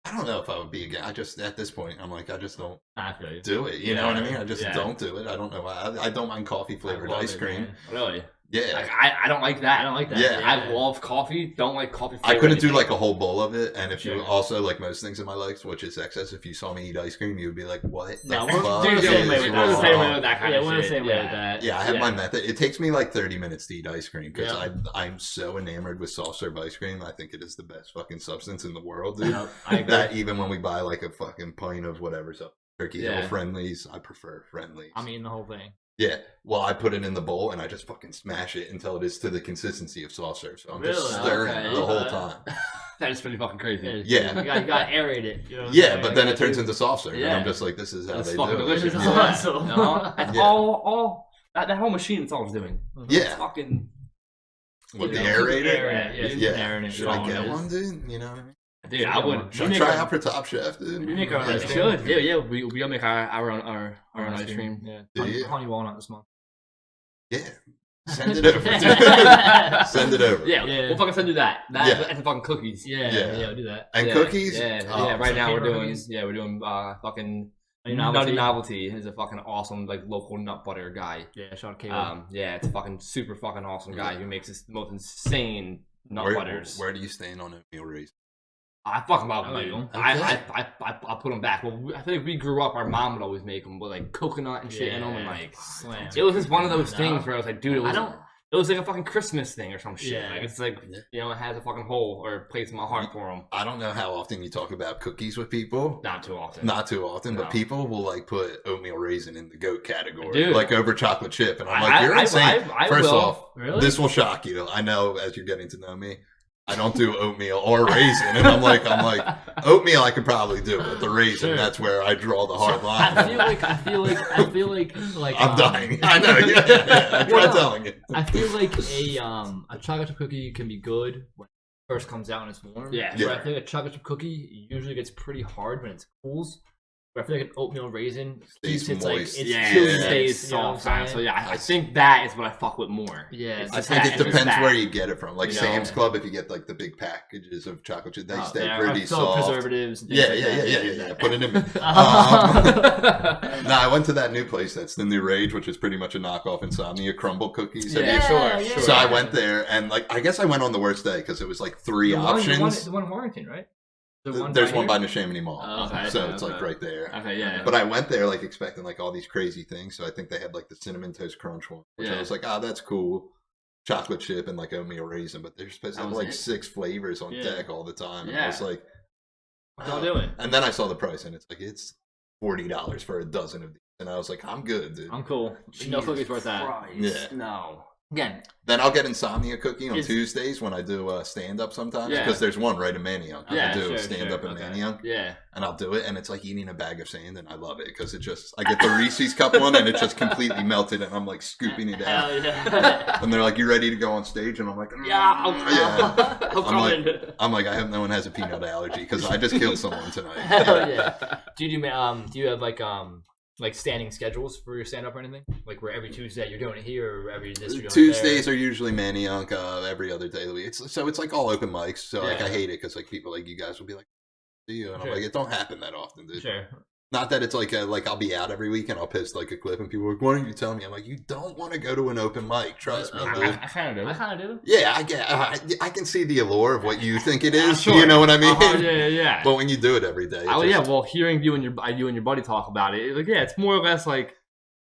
I don't know if I would be again. I just at this point I'm like I just don't I feel you. do it. You know what I mean? I just Yeah. don't do it. I don't know why. I don't mind coffee flavored I love ice it, cream. man. Really? Yeah. Like, I don't like that. I don't like that. Yeah. I love coffee. Don't like coffee. I flavored couldn't do anything. like a whole bowl of it, and if you Sure. also like most things in my life, which is excess, if you saw me eat ice cream, you would be like, "What the No, fuck we're the is same way with that. We're the same way wrong?" with that kind Yeah, of we're shit. the same way with that. Yeah, I have Yeah. my method. It takes me like 30 minutes to eat ice cream because Yeah. I'm so enamored with soft serve ice cream. I think it is the best fucking substance in the world, dude. Yep, I agree. That even when we buy like a fucking pint of whatever, so Turkey Hill Yeah. friendlies, I prefer friendlies. I'm eating the whole thing. Yeah, well, I put it in the bowl and I just fucking smash it until it is to the consistency of soft serve. So I'm just Really? stirring Okay. the whole time. That is pretty fucking crazy. Yeah. You gotta aerate it. You know what I'm Yeah, saying? but then it turns into soft serve, and Yeah. I'm just like, this is how That's they fucking do delicious. it. This is Yeah. awesome. No, that's Yeah. all that whole machine. It's all it's doing. Yeah. It's fucking. With the You know, aerator. aerate it, yeah, Yeah. aerating it. Should I All get it is. one, dude? You know what I mean? Dude, I would. Should I make try our- out for Top Chef, dude? We make our own We ice cream. should. Yeah. We'll make our own ice cream. Yeah. Do you? Honey walnut this month. Yeah. Send it over, dude. Send it over. Yeah, Yeah. we'll fucking send you that. Yeah. And the fucking cookies. Yeah, Yeah. yeah, do that. And Yeah, cookies? Yeah, Oh, yeah. Right now we're peanut doing. cookies? Yeah, we're doing fucking Nutty Nutty Novelty. Novelty is a fucking awesome like local nut butter guy. Yeah, shout out Caleb. Yeah, it's a fucking super fucking awesome guy Yeah. who makes this most insane nut butters. Where do you stand on oatmeal raisin? I fucking love I them. like dude. them. I put them back. Well, I feel like we grew up. Our mom would always make them with like coconut and shit in them, and like Slam. it was just one of those No. things where I was like, dude, I don't- It was like a fucking Christmas thing or some shit. Yeah. Like it's like Yeah. you know, it has a fucking hole or a place in my heart for them. I don't know how often you talk about cookies with people. Not too often. Not too often, No. but people will like put oatmeal raisin in the goat category, Dude. like over chocolate chip, and I'm like, you're insane. I First will. off, Really? this will shock you. I know as you're getting to know me, I don't do oatmeal or raisin, and I'm like, oatmeal I could probably do, but the raisin, Sure. that's where I draw the hard line. I feel like I'm dying. I know. Yeah. I try Well, telling you. I feel like a chocolate chip cookie can be good when it first comes out and it's warm. Yeah. But I feel like a chocolate chip cookie usually gets pretty hard when it cools. But I feel like an oatmeal raisin Stays keeps its like moist. it's Yeah, chewy it stays taste, you know what I'm soft. So saying? yeah, I think that is what I fuck with more. Yeah, It's I just think that, it it's just depends that. where you get it from. Like You know? Sam's Club, if you get like the big packages of chocolate chip, they Oh, stay yeah, pretty or fill with soft. preservatives. And things Yeah, like that. yeah. Put it in. Um, No, I went to that new place. That's the New Rage, which is pretty much a knockoff Insomnia crumble cookies. Have you- Yeah, sure. So I went there, and like I guess I went on the worst day because it was like three options. The one in Warrington, right? There's one by Neshaminy Mall, Oh, okay, so okay, it's okay. like right there. Okay, yeah. But I went there like expecting like all these crazy things. So I think they had like the cinnamon toast crunch one, which I Yeah. was like, oh, that's cool. Chocolate chip and like oatmeal raisin, but they're supposed to That have was like it? 6 flavors on Yeah. deck all the time. And I Yeah. was like, What y'all doing? And then I saw the price, and it's like it's $40 for a dozen of these, and I was like, I'm good, dude. I'm cool. No cookies worth that. Christ, Yeah. No. Again, Then I'll get Insomnia cookie on Is- Tuesdays when I do stand up sometimes Yeah. because there's one right in Manioc. Yeah, I do sure, stand up in okay. Manioc, Yeah. and I'll do it, and it's like eating a bag of sand, and I love it because it just I get the Reese's cup one, and it just completely melted, and I'm like scooping it out. hell yeah. And they're like, "You ready to go on stage?" And I'm like, Yeah, yeah." I'm coming. I'm like, I hope no one has a peanut allergy because I just killed someone tonight. Hell yeah. Do you have like like standing schedules for your stand up or anything? Like where every Tuesday you're doing it here, or every this you're doing Tuesdays it are usually Manioc, every other day of the week. It's like all open mics. So like I hate it because like people like you guys will be like, see you, and I'm like, it don't happen that often, dude. Sure. Not that it's like I'll be out every week and I'll post like a clip and people are like, why don't you tell me? I'm like, you don't want to go to an open mic, trust me, dude. I kind of do. I kind of do. Yeah, I can see the allure of what you think it is. Sure. You know what I mean? Yeah. But when you do it every day, Well, hearing you and your buddy talk about it, like, it's more or less like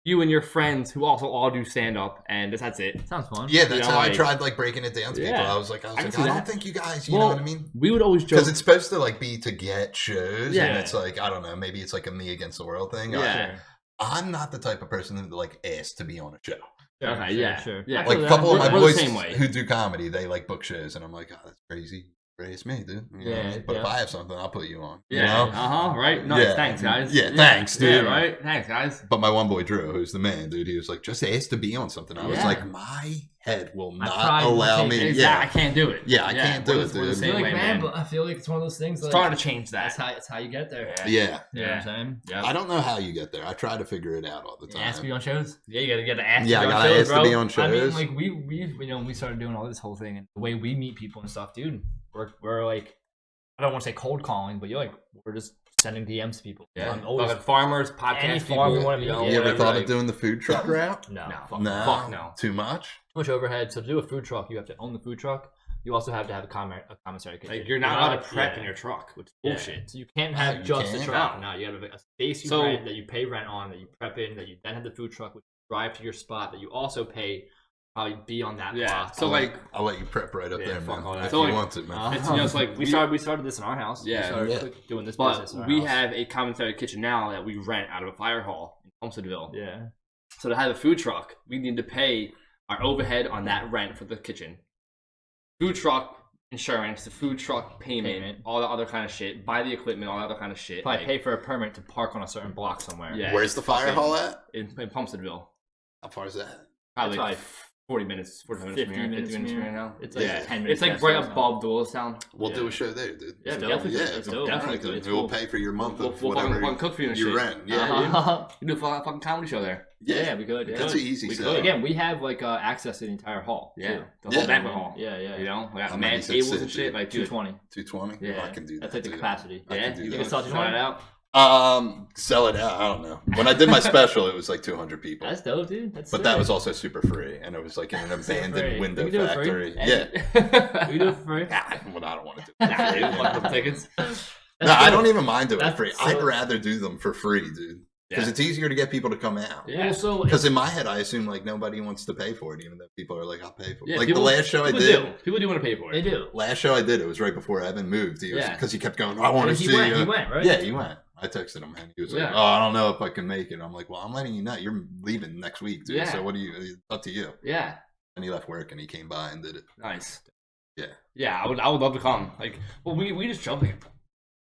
you and your friends who also all do stand up, and that's it. Sounds fun. yeah, that's how I like, tried like breaking it down to people. I was like, I don't think you guys, you know what I mean? We would always joke Because it's supposed to like be to get shows, Yeah. and it's like I don't know, maybe it's like a me against the world thing. Yeah. I'm not the type of person that like asks to be on a show. Okay, Sure. yeah. Like a couple of my We're the boys same way. who do comedy, they like book shows, and I'm like, oh, that's crazy. It's me, dude. You know what I mean? But if I have something, I'll put you on. Yeah. You know? Right. Nice. Yeah. Thanks, guys. Yeah, thanks, dude. Yeah, right. Thanks, guys. But my one boy Drew, who's the man, dude, he was like, just ask to be on something. I was Yeah. like, my head will My not pride allow won't me. take it. Yeah, I can't do it. Yeah, I can't do it, We're the dude. same You're like, way, man, man. but I feel like it's one of those things. Like, Starting to change that. That's how you get there. Yeah. You know what I'm saying? Yeah. I don't know how you get there. I try to figure it out all the You time. ask to be on shows. Yeah, you gotta get the ass. Yeah, to I be on gotta shows, ask to bro. be on I mean, shows. like we when we started doing all this whole thing and the way we meet people and stuff, dude, we're like, I don't want to say cold calling, but we're just sending DMs to people. Yeah. I'm always Fucking farmers, podcast any people. farm we wanna meet, you know, yeah. You ever whatever, thought like- of doing the food truck route? no, No. fuck No. Fuck no. Too much? too much overhead. So to do a food truck, you have to own the food truck. You also have to have a commissary kitchen. Like, you're not allowed to prep in your truck, which is Yeah. bullshit. So you can't Oh, have you just can't? a truck. No. No, you have a space you So- rent that you pay rent on, that you prep in, that you then have the food truck, which you drive to your spot, that you also pay probably be on that Yeah. block. So like, I'll let you prep right up Yeah, there, fuck man. all that. If So, you like, want to, man. it's, you know, it's like we started this in our house. Yeah. we started Yeah. doing this but business in our we house. have a commissary kitchen now that we rent out of a fire hall in Homesteadville. yeah. So to have a food truck, we need to pay our overhead on that rent for the kitchen, food truck insurance, the food truck payment, all the other kind of shit, buy the equipment, all that other kind of shit. Probably like, pay for a permit to park on a certain block somewhere. Yeah. Where's the fire fucking- hall at? in Homesteadville. How far is that? Probably Probably 40 minutes, 45 minutes 50 from here, minutes 50 minutes from from here. here now. It's like yeah. 10 minutes. It's like past right those above Doylestown. We'll do Yeah. a show there, dude. Yeah, definitely. definitely. It's dope. Definitely. Definitely. It's We'll cool. pay for your month We'll of whatever fucking cook for you and you shit. rent. Yeah, Uh-huh. You do a fucking comedy show there. Yeah, we could. Yeah. That's an easy We sell. could. Again, we have like access to the entire hall. Yeah. too. The Yeah. whole banquet hall. Yeah, yeah. You know, we got How many mad seats tables sit, and shit. dude? Like, dude, 220. 220? Yeah. I can do that. That's like the too. capacity. I yeah, can do you that. can sell can sell it out. Sell it out. I don't know. When I did my special, it was like 200 people. That's dope, dude. That's But sick. that was also super free, and it was like in an free. abandoned window We can do it free. factory. Yeah. We do it for free. Well, I don't want to do Nah, dude, it. fuck the tickets. No, I don't even mind doing it That's free. so- I'd rather do them for free, dude. Because Yeah. it's easier to get people to come out. Yeah. Also, Because in my head, I assume like nobody wants to pay for it, even though people are like, "I'll pay for it." Yeah, Like people- the last show I people did. do. People do want to pay for they it. do. Last show I did, it was right before Evan moved. Yeah. Because he kept going, "I want to He see went. you." He went, right? Yeah, he went. I texted him, and he was like, Yeah. "Oh, I don't know if I can make it." I'm like, "Well, I'm letting you know. You're leaving next week, dude. Yeah. So what do you? It's up to you." Yeah. And he left work, and he came by and did it. Nice. Yeah. Yeah, I would love to come. Like, well, we just jump like,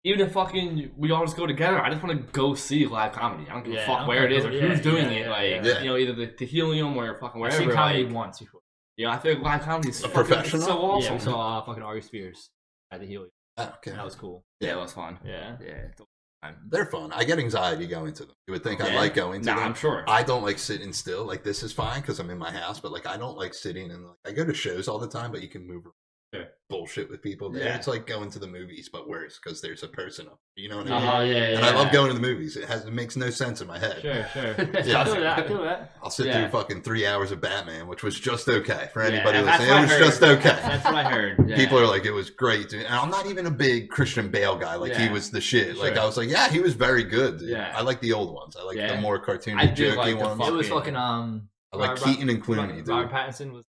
even if fucking we all just go together, I just want to go see live comedy. I don't give Yeah, a I fuck don't where it is or care. who's Yeah, doing yeah, it. yeah, Like, yeah. you know, either the Helium or fucking I've wherever. seen comedy like, once before. you know, I feel like live comedy is A fucking professional? so awesome. Yeah, we saw fucking Ari Spears at the Helium. Oh, okay. That was cool. Yeah, it was fun. Yeah. Yeah. it's a time. They're fun. I get anxiety going to them. You would think I Yeah. like going to Nah, them. I'm sure. I don't like sitting still. Like this is fine because I'm in my house, but like I don't like sitting and like I go to shows all the time, but you can move around. Sure. Bullshit with people there. Yeah. It's like going to the movies, but worse because there's a person up. You know what I mean? Uh-huh, yeah, And I love going to the movies. It makes no sense in my head. Sure, sure. Yeah. I feel that. I feel that. I'll sit Yeah. through fucking 3 hours of Batman, which was just okay for Yeah, anybody that's listening. what It I was heard. just okay. That's what I heard. Yeah. People are like, it was great, dude. And I'm not even a big Christian Bale guy. Like, he Yeah. was the shit. Like, Sure. I was like, yeah, he was very good, dude. Yeah. I like the old ones. I like Yeah. the more cartoony, I did jokey like the ones. It was Fucking- fucking I like Keaton and Clooney, dude. Robert Pattinson was.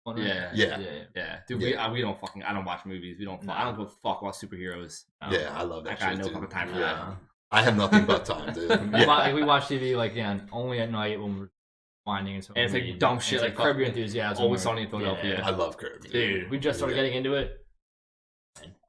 One, right? Yeah. Yeah. Yeah. Dude, Yeah. we don't fucking, I don't watch movies. We don't, No. I don't give a fuck about superheroes. Yeah, I love that I got shit, no dude. fucking time for Yeah. that. I have nothing but time, dude. We Yeah. wa- we watch TV like only at night when we're winding and so. And it's like dumb shit like Curb Your fucking Enthusiasm. Always or- Sunny in Philadelphia. I love Curb, dude. Dude, We just started Yeah. getting into it.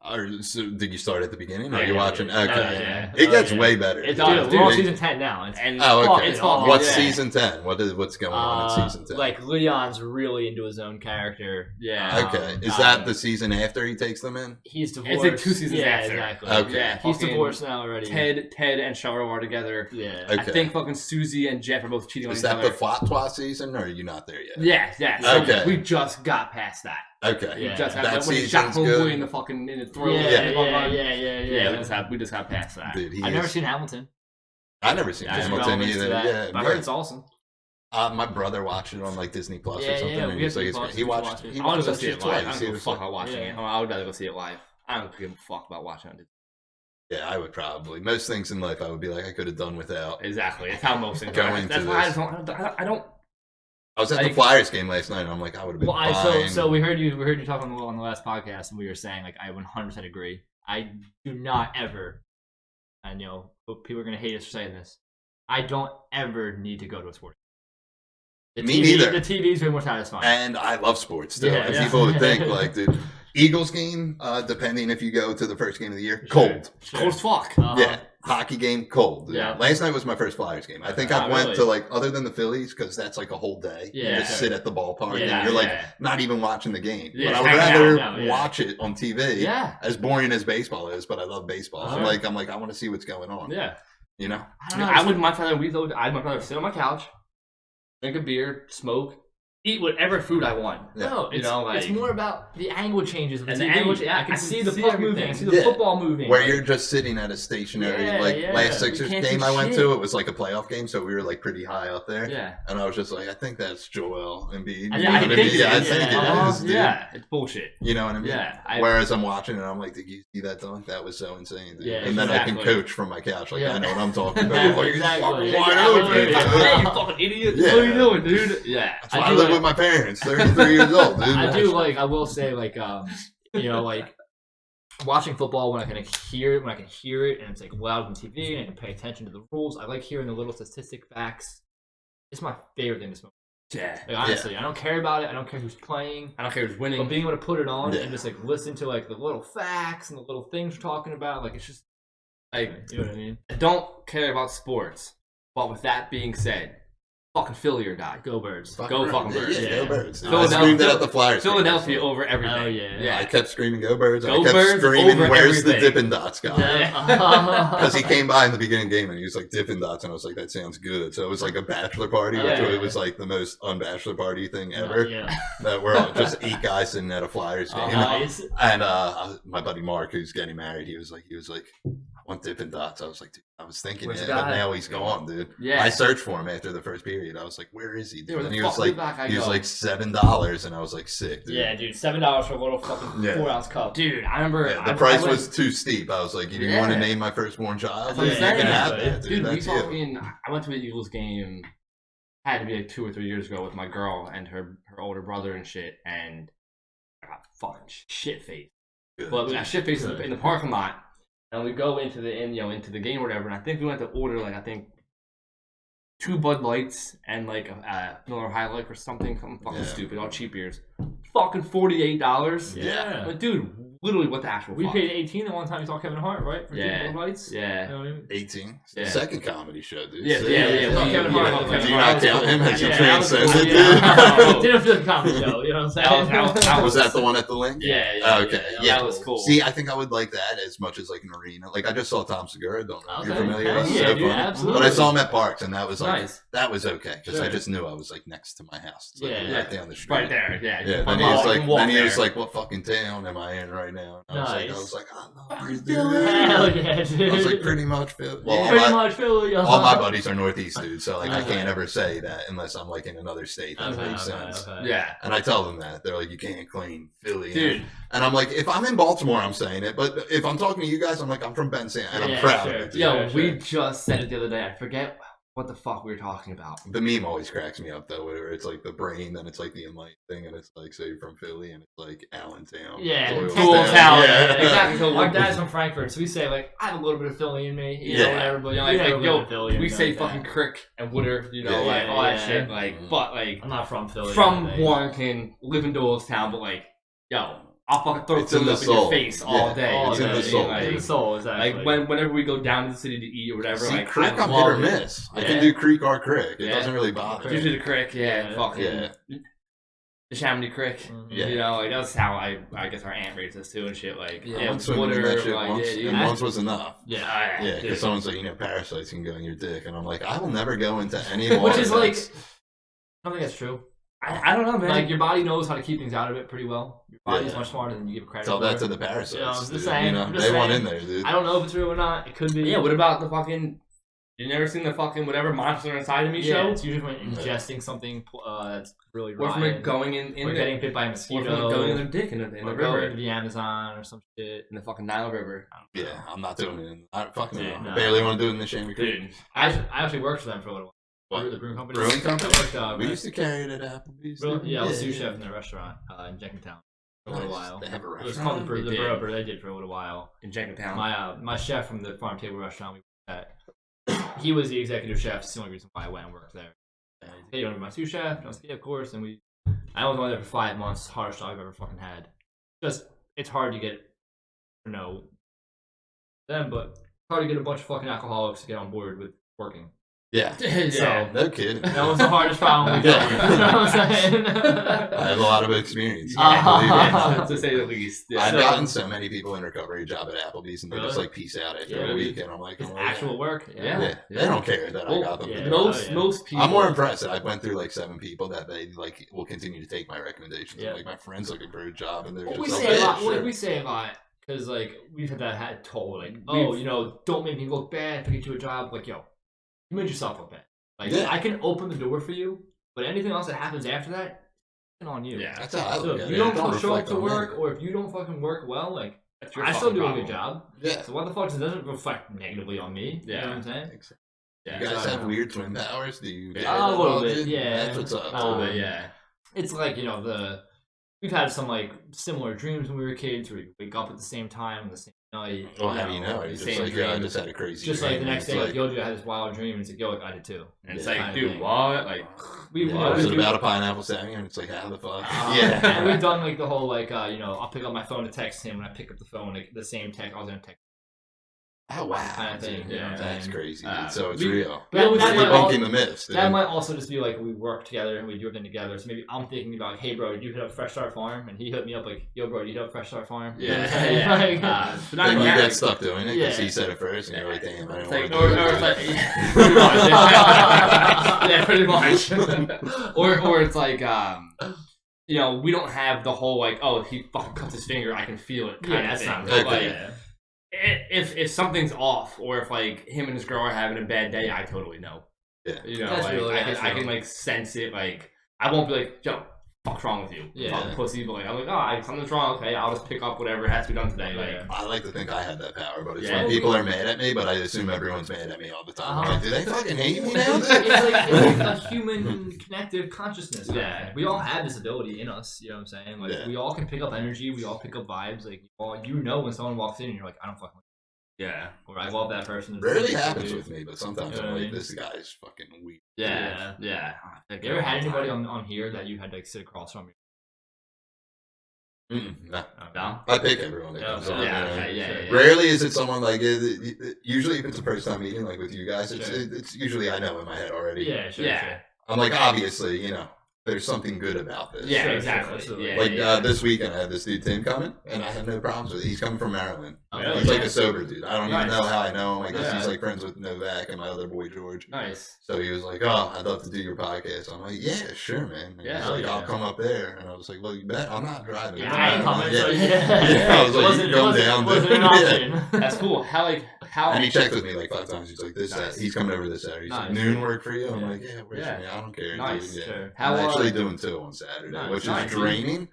So did you start at the beginning? Or are Yeah, you yeah, watching? yeah. Okay. Yeah. It gets Yeah. way better. It does, does. dude. We're on season 10 now. And Okay. it's fucking, What's yeah. season 10? What's going on in season 10? Like Leon's really into his own character. Yeah. Okay. Is that the season after he takes them in? He's divorced. It's like 2 seasons yeah, after. Exactly. Okay. Yeah, He's fucking divorced now already. Ted and Cheryl are together. Yeah. Okay. I think fucking Susie and Jeff are both cheating on Is each that other. the Fatwa season, or are you not there yet? Yeah. So Okay. we just got past that. Okay. Yeah. We just had That when he shot season's homeboy good. in the fucking in the throat. Yeah. We just got past that. Dude, I've never seen Hamilton. I never seen Yeah, there's Hamilton relevance to either. that, Yeah, but I heard it's awesome. my brother watched it on like Disney Plus Yeah, or something, yeah, and we he's have like, Disney Plus, he we should watched. watch it. He I want watched to go that see it shit live. I twice. don't He give a was fuck like, about watching Yeah. it. I would rather go see it live. I don't give a fuck about watching it. yeah, I would probably. Most things in life, I would be like, I could have done without. Exactly. It's how most things Going are. That's to why this. I don't. I was at the Like- Flyers game last night, and I'm like, I would have been Well, fine. so we heard you talk on the last podcast, and we were saying like I 100% agree. I do not ever. I know people are gonna hate us for saying this. I don't ever need to go to a sports. Me neither. The TV's way more satisfying. And I love sports still. Yeah, and yeah. people would think like, dude, Eagles game, depending if you go to the first game of the year, cold. Sure. Cold as fuck. Yeah. Hockey game, cold. Yeah. Last night was my first Flyers game. I think Oh, I went really? to like, other than the Phillies, because that's like a whole day. Yeah, You just sure. sit at the ballpark Yeah, and you're like yeah. not even watching the game. Yeah, but I would hanging rather out, yeah. watch it on TV. Yeah. As boring as baseball is, but I love baseball. Sure. I'm like, I want to see what's going on. Yeah. You know? I don't know. I would much rather I'd much rather sit on my couch, drink a beer, smoke, eat whatever food I want. Yeah. No, You it's, know, like- it's more about the angle changes of the And the TV. angle- yeah, I can see the see puck everything. moving. I see the Yeah. football moving. Where like- you're just sitting at a stationary, Yeah, like yeah. last We Sixers can't game do I went shit. to, it was like a playoff game, so we were like pretty high up there. Yeah. And I was just like, I think that's Joel Embiid. I You know what think mean? it Yeah, I is, think yeah. it is, dude. Yeah. It's bullshit. You know what I mean? Yeah. Whereas I'm watching it, I'm like, did you see that dunk? That was so insane, dude. Yeah, And then I can exactly. coach from my couch. Like, Yeah. I know what I'm talking about. Like, Exactly. fucking Yeah, wide yeah, open. yeah, dude. yeah. Hey, you fucking idiot. Yeah. What are you doing, dude? Yeah. That's I why I do live like- with my parents, 33 years old, dude. I do like. I will say like you know like watching football when I can hear it and it's like loud on TV and I can pay attention to the rules. I like hearing the little statistic facts. It's my favorite thing to smoke. Yeah. Like honestly, I don't care about it. I don't care who's playing. I don't care who's winning. But being able to put it on Yeah. and just like listen to like the little facts and the little things we're talking about, like it's just Like, you know what I mean. I don't care about sports. But with that being said, fucking Philly or die. Go Birds. Go fucking Birds. Yeah, Yeah. go Birds. I Philadelphia- screamed it at the Flyers. game. Philadelphia over everything. Oh, yeah. Yeah. I kept screaming, go Birds. Go I kept Birds screaming, over where's the everything. Dippin' Dots guy? Yeah. Because he came by in the beginning of the game and he was like Dippin' Dots, and I was like, that sounds good. So it was like a bachelor party, which Yeah. it was like the most unbachelor party thing ever. Yeah. That we're all just 8 guys sitting at a Flyers game. Nice. And my buddy Mark, who's getting married, he was like, I want Dippin' Dots. I was like, dude, I was thinking Where's it, the but guy? now he's gone, dude. Yeah. I searched for him after the first period. I was like, where is he? Dude, where and the he was fuck like, did that guy he was go? like $7, and I was like, sick, dude. Yeah, dude, $7 for a little fucking Yeah. 4-ounce cup. Dude, I remember Yeah, the I price went- was too steep. I was like, you Yeah. want to name my firstborn child? That's what Yeah, I'm you saying. can have Yeah. that, dude. Dude, we That's it. fucking. I went to an Eagles game. Had to be like 2 or 3 years ago with my girl and her older brother and shit, and I got fucking shit faced. Good. But we got shit faced Good. in the parking lot, and we go into the game or whatever. And I think we went to order like 2 Bud Lights and like a Miller High Life or something fucking Yeah. stupid, all cheap beers. Fucking $48. Yeah. But dude, literally, what the actual? We fuck? paid 18 the one time you saw Kevin Hart, right? For Yeah. Bud Lights. Yeah. You know what I mean? 18. Yeah. Second comedy show, dude. Yeah, See? yeah. Kevin yeah, Hart, yeah, Kevin Do you Hart. not count him as a Yeah, that was cool, transcendent, yeah. dude? Didn't feel like a comedy show, you know what I'm saying? That Was that the one at the link? Yeah. Okay, Yeah, that was cool. See, I think I would like that as much as like an arena. Like I just saw Tom Segura. Don't know if you're Okay. familiar. Hell He's yeah, so dude, funny. absolutely. But I saw him at Parks, and that was like Nice. that was okay because I Sure. just knew I was like next to my house. It's, like, Yeah, right yeah. down the street. Right there, yeah. Yeah. Fucking Then he was walk- like, you can walk there. what fucking town am I in right now? And I Nice. was like, I love Fucking you, dude. Philly. Hell yeah, dude. I was like, pretty much Philly. Well, Pretty much Philly. all my buddies are Northeast dudes, so like I Okay. can't ever say that unless I'm like in another state. That Okay, makes okay, sense. okay. Yeah, And I tell them that they're like, you can't claim Philly, dude. And I'm like, if I'm in Baltimore, I'm saying it. But if I'm talking to you guys, I'm like, I'm from Benson, and I'm Yeah, proud sure. of it. dude. Yo, Sure, we sure. just said it the other day. I forget what the fuck we were talking about. The meme always cracks me up though, where it's like the brain, then it's like the enlightened thing, and it's like, say you're from Philly, and it's like Allentown, Yeah, Doylestown. Tooltown. Yeah. Exactly. So Our dad's from Frankfurt, so we say like I have a little bit of Philly in me, you know, Yeah. whatever. But You know, we like, have a little bit of Philly in we me say like fucking that. Crick and Woodard, you know, Yeah, like all that yeah. shit. Like, Mhm. but like I'm not from Philly. from or anything. Warrington, live in Doylestown, but like, yo, I'll fucking throw It's in food the up in soul. your face all day. It's you in know the what I soul. mean? in the Like, soul, exactly. like whenever we go down to the city to eat or whatever, See, like crick, I'm love hit or it. miss. I Yeah. can do creek or crick. It Yeah. doesn't really bother me. Usually the crick, Yeah. fucking Yeah. the Chamonix Crick. Yeah. You know, like that's how I guess our aunt raised us too and shit. Like, I yeah, went swimming in that shit like, once, yeah, and dude. once was enough. Yeah. Yeah, because someone's like, parasites can go in your dick, and I'm like, I will never go into any water. Which is like, that's- I don't think that's true. I don't know, man. Like your body knows how to keep things out of it pretty well. Your body's Yeah. much smarter than you give credit tell for. that to the parasites. Yeah, I was just dude. saying, I'm just they want saying. in there, dude. I don't know if it's real or not. It could be. yeah, what about the fucking? You never seen the fucking whatever monster inside of me Yeah, show? it's usually from ingesting something that's really Or from rotten. it going in or the, getting bit by a or mosquito. from it going in their dick in the or river, going to the Amazon or some shit. in the fucking Nile River. Yeah, I'm not doing it. I fuck no. Yeah, no. I barely want to do it in the Chamois Creek. Dude, I actually worked for them for a little while. What? The brewing company. Brewing company? I worked, We used to carry it at Applebee's. Really? dude. Yeah, I was sous chef in their restaurant in Jenkintown for a little Nice. while. They have a It was restaurant. called the They Burro did. Brew. They did for a little while. in Jenkintown. My chef from the farm table restaurant we worked at, he was the executive chef. It's the only reason why I went and worked there. And he's like, hey, you want to be my sous chef? And I was like, yeah, of course. And I was only there for 5 months. Hardest job I've ever fucking had. It's hard to get, them, but it's hard to get a bunch of fucking alcoholics to get on board with working. Yeah. So No kidding. that was the hardest problem we got. You know what I'm saying? I have a lot of experience. Yeah, to say the least. Yeah. I've gotten so many people in recovery job at Applebee's, and they just Really? like peace out after Yeah. a week, and I'm like, It's oh, actual work. Yeah. Yeah, they don't care that I Well, got them. yeah. the most job. most people. I'm more impressed that I went through like 7 people that they like will continue to take my recommendations. Yeah. Like my friends looking for a job, and they're Well, just we like, say a yeah, lot. sure. We say a lot because like we've had that had told like, We've- don't make me look bad if I get you a job. Like, yo, you made yourself look bad. Like, Yeah. I can open the door for you, but anything else that happens after that, it's on you. Yeah. That's how I So look if at you it. don't It don't show up reflect to on me. work, or if you don't fucking work well, like That's your I still do a fucking good problem. job. Yeah. So why the fuck does it doesn't reflect negatively on me? You know what I'm saying? Yeah. You guys so- have weird twin powers? Do you? get A it little all, bit, dude? yeah. That's what's up. A little bit, yeah. It's like we've had some like similar dreams when we were kids. Where we wake up at the same time on the same night. Well, how do you know? It's just same like, yeah, I dream. just had a crazy Just dream. like the next It's day, like, like, yo, dude, I had this wild dream, and it's like, yo, like, I did too. And it's Yeah. like, Kind of dude, thing. what? Like, We yeah, we is it do- about a pineapple sandwich? And it's like, how the fuck? and we've done like the whole like I'll pick up my phone to text him, and I pick up the phone like the same text. I was gonna text. Oh wow, kind of thing, dude. you know what I'm That's saying? crazy. Dude. So it's we- real. But that always might say, Debunking al- the myths. Dude. that might also just be like we work together and we do everything together. So maybe I'm thinking about, hey, bro, did you hit up Fresh Start Farm? And he hit me up like, yo, bro, did you hit up Fresh Start Farm? You know what I'm saying? Yeah. Like, but not Then even you that, get like, stuck doing it because Yeah. he said it first, and you're like, damn, I It's don't like, want to do or it. it's like, yeah, pretty much. or it's like, we don't have the whole like, oh, if he fucking cuts his finger, I can feel it kind yeah, of that's thing. not But, Okay. like, if something's off, or if like him and his girl are having a bad day, I totally know. Yeah. That's like real, I that's can real. like sense it. Like I won't be like, yo, fuck's wrong with you? Yeah. Fucking pussy. But like I'm like, something's wrong. Okay, I'll just pick up whatever has to be done today. Like. Yeah. I like to think I had that power, but it's Yeah. when people are mad at me, but I assume everyone's mad at me all the time. I'm Uh-huh. like, do they fucking hate me now? it's like a human connective consciousness. kind of Yeah. thing. We all have this ability in us. You know what I'm saying? Like Yeah. we all can pick up energy. We all pick up vibes. Like when someone walks in and you're like, I don't fucking. Yeah. Or I love that person. Rarely happens with me, but sometimes You know I'm what I like, mean? this guy's fucking weak. Yeah. You ever had anybody on here that you had to like sit across from? No. No? I pick everyone that Yeah, comes yeah, on. Yeah. you know? Okay, yeah. Rarely is it someone like usually if it's a first time meeting like with you guys, Sure. it's usually I know in my head already. Yeah, sure. Yeah. Sure. I'm like, obviously, there's something good about this. Yeah, Sure, exactly. absolutely. Yeah, Like yeah. this weekend, I had this dude Tim coming, and I had no problems with it. He's coming from Maryland. Really? He's like a sober dude. I don't even Nice. know how I know him. I guess Yeah. he's like friends with Novak and my other boy George. Nice. So he was like, "Oh, I'd love to do your podcast." I'm like, "Yeah, sure, man." And Yeah, he's like, yeah. "I'll come up there," and I was like, "Well, you bet. I'm not driving." Yeah, I ain't coming. Yeah. So Yeah, I was like, wasn't, you come down, wasn't dude. an option. That's cool. How? And he checked with me like 5 times. He's like, Nice. he's coming over this Saturday. He's like, Nice. noon work for you? I'm Yeah. like, yeah, works Yeah. for me. I don't care. Nice. Dude. Yeah. Sure. How I'm actually uh, doing 2 on Saturday, Nice. which Nice. is draining